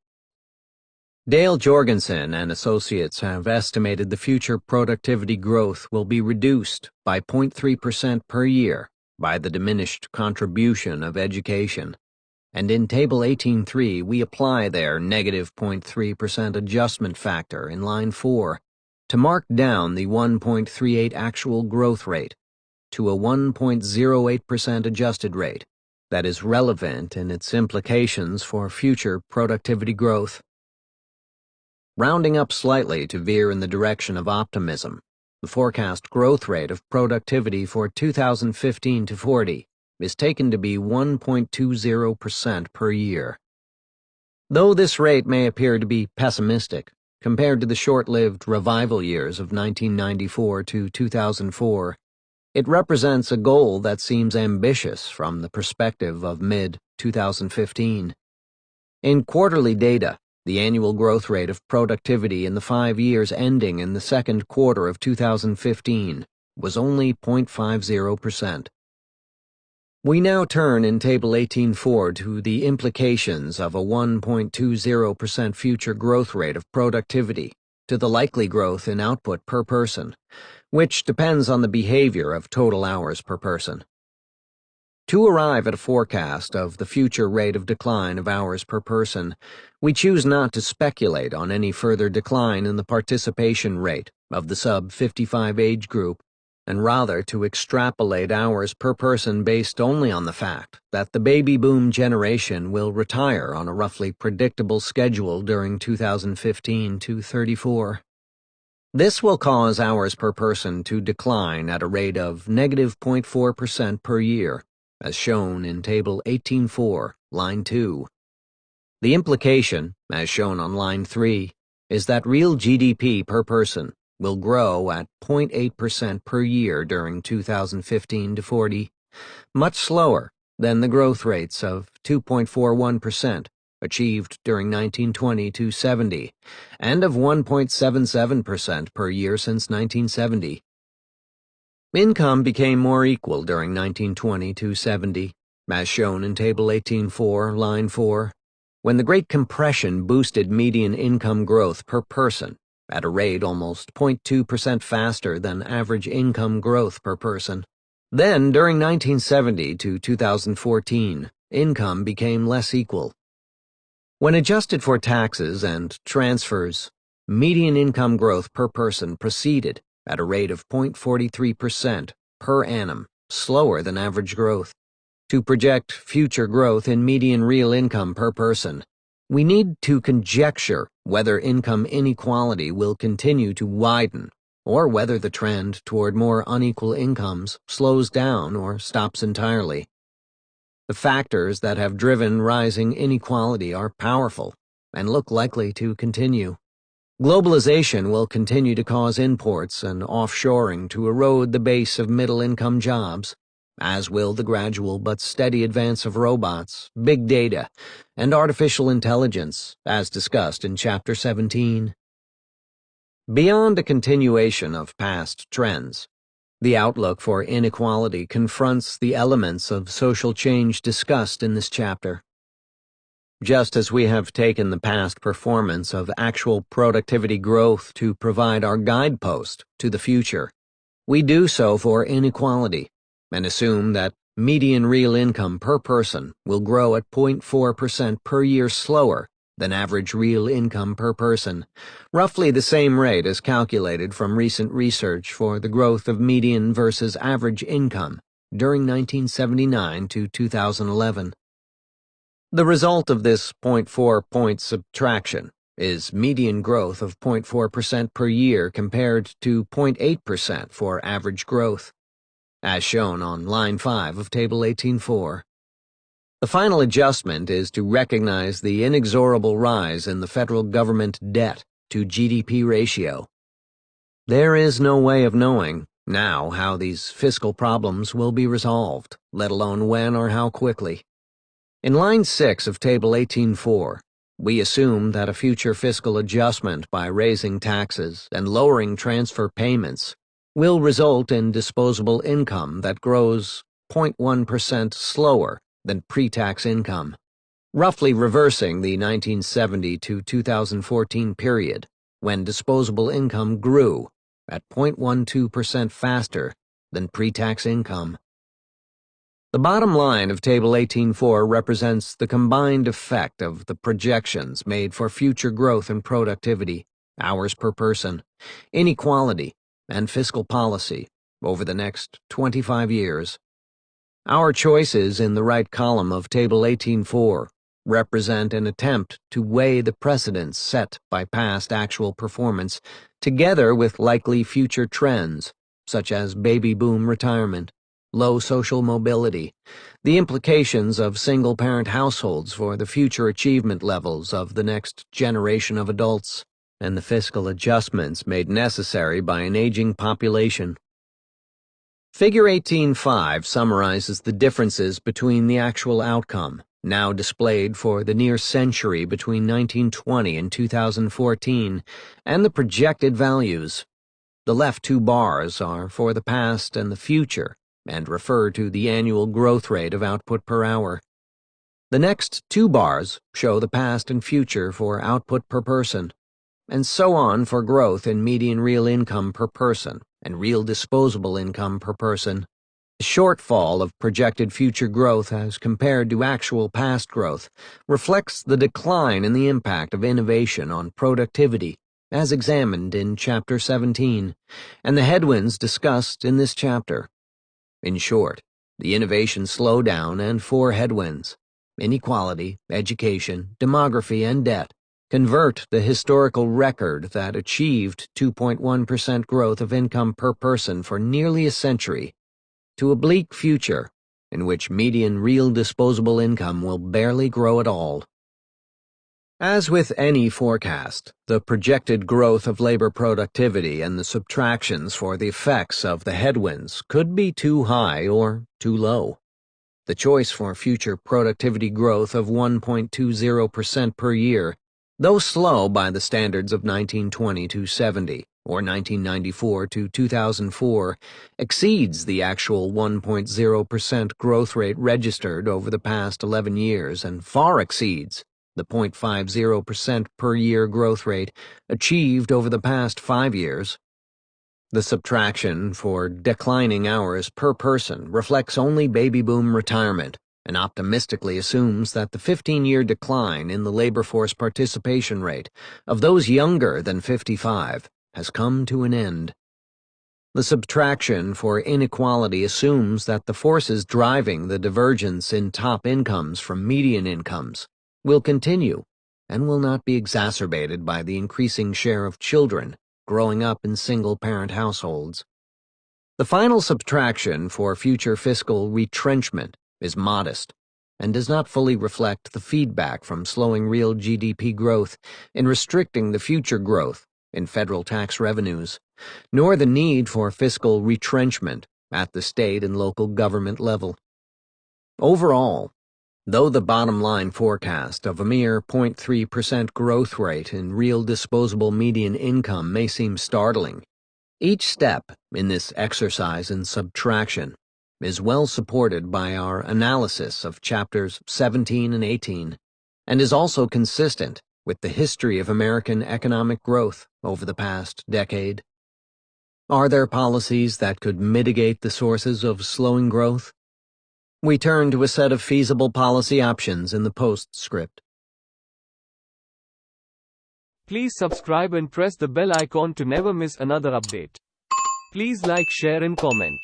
Dale Jorgensen and associates have estimated the future productivity growth will be reduced by 0.3% per year by the diminished contribution of education, and in Table 18.3 we apply their negative 0.3% adjustment factor in line 4 to mark down the 1.38 actual growth rate to a 1.08% adjusted rate that is relevant in its implications for future productivity growth. Rounding up slightly to veer in the direction of optimism, the forecast growth rate of productivity for 2015 to 40 is taken to be 1.20% per year. Though this rate may appear to be pessimistic compared to the short-lived revival years of 1994 to 2004, it represents a goal that seems ambitious from the perspective of mid-2015. In quarterly data, the annual growth rate of productivity in the 5 years ending in the second quarter of 2015 was only 0.50%. We now turn in Table 18.4 to the implications of a 1.20% future growth rate of productivity to the likely growth in output per person, which depends on the behavior of total hours per person. To arrive at a forecast of the future rate of decline of hours per person, we choose not to speculate on any further decline in the participation rate of the sub-55 age group, and rather to extrapolate hours per person based only on the fact that the baby boom generation will retire on a roughly predictable schedule during 2015 to 34. This will cause hours per person to decline at a rate of negative 0.4% per year, as shown in Table 18.4, line 2. The implication, as shown on line 3, is that real GDP per person will grow at 0.8% per year during 2015 to 40, much slower than the growth rates of 2.41% achieved during 1920 to 70, and of 1.77% per year since 1970. Income became more equal during 1920 to 70, as shown in Table 18.4, line 4, when the Great Compression boosted median income growth per person at a rate almost 0.2% faster than average income growth per person. Then, during 1970 to 2014, income became less equal. When adjusted for taxes and transfers, median income growth per person proceeded at a rate of 0.43% per annum, slower than average growth. To project future growth in median real income per person, we need to conjecture whether income inequality will continue to widen or whether the trend toward more unequal incomes slows down or stops entirely. The factors that have driven rising inequality are powerful and look likely to continue. Globalization will continue to cause imports and offshoring to erode the base of middle-income jobs, as will the gradual but steady advance of robots, big data, and artificial intelligence, as discussed in Chapter 17. Beyond a continuation of past trends, the outlook for inequality confronts the elements of social change discussed in this chapter. Just as we have taken the past performance of actual productivity growth to provide our guidepost to the future, we do so for inequality, and assume that median real income per person will grow at 0.4% per year slower than average real income per person, roughly the same rate as calculated from recent research for the growth of median versus average income during 1979 to 2011. The result of this 0.4-point subtraction is median growth of 0.4% per year compared to 0.8% for average growth, as shown on line 5 of Table 18.4. The final adjustment is to recognize the inexorable rise in the federal government debt to GDP ratio. There is no way of knowing now how these fiscal problems will be resolved, let alone when or how quickly. In line 6 of Table 18.4, we assume that a future fiscal adjustment by raising taxes and lowering transfer payments will result in disposable income that grows 0.1% slower than pre-tax income, roughly reversing the 1970 to 2014 period when disposable income grew at 0.12% faster than pre-tax income. The bottom line of Table 18.4 represents the combined effect of the projections made for future growth and productivity, hours per person, inequality, and fiscal policy over the next 25 years. Our choices in the right column of Table 18.4 represent an attempt to weigh the precedents set by past actual performance together with likely future trends, such as baby boom retirement, low social mobility, the implications of single-parent households for the future achievement levels of the next generation of adults, and the fiscal adjustments made necessary by an aging population. Figure 18.5 summarizes the differences between the actual outcome, now displayed for the near century between 1920 and 2014, and the projected values. The left two bars are for the past and the future, and refer to the annual growth rate of output per hour. The next two bars show the past and future for output per person, and so on for growth in median real income per person and real disposable income per person. The shortfall of projected future growth as compared to actual past growth reflects the decline in the impact of innovation on productivity, as examined in Chapter 17, and the headwinds discussed in this chapter. In short, the innovation slowdown and four headwinds, inequality, education, demography, and debt, convert the historical record that achieved 2.1% growth of income per person for nearly a century to a bleak future in which median real disposable income will barely grow at all. As with any forecast, the projected growth of labor productivity and the subtractions for the effects of the headwinds could be too high or too low. The choice for future productivity growth of 1.20% per year, though slow by the standards of 1920 to 70 or 1994 to 2004, exceeds the actual 1.0% growth rate registered over the past 11 years and far exceeds the 0.50% per year growth rate achieved over the past 5 years. The subtraction for declining hours per person reflects only baby boom retirement and optimistically assumes that the 15-year decline in the labor force participation rate of those younger than 55 has come to an end. The subtraction for inequality assumes that the forces driving the divergence in top incomes from median incomes will continue and will not be exacerbated by the increasing share of children growing up in single-parent households. The final subtraction for future fiscal retrenchment is modest and does not fully reflect the feedback from slowing real GDP growth in restricting the future growth in federal tax revenues, nor the need for fiscal retrenchment at the state and local government level. Overall, though the bottom-line forecast of a mere 0.3% growth rate in real disposable median income may seem startling, each step in this exercise in subtraction is well supported by our analysis of Chapters 17 and 18, and is also consistent with the history of American economic growth over the past decade. Are there policies that could mitigate the sources of slowing growth? We turn to a set of feasible policy options in the postscript. Please subscribe and press the bell icon to never miss another update. Please like, share and comment.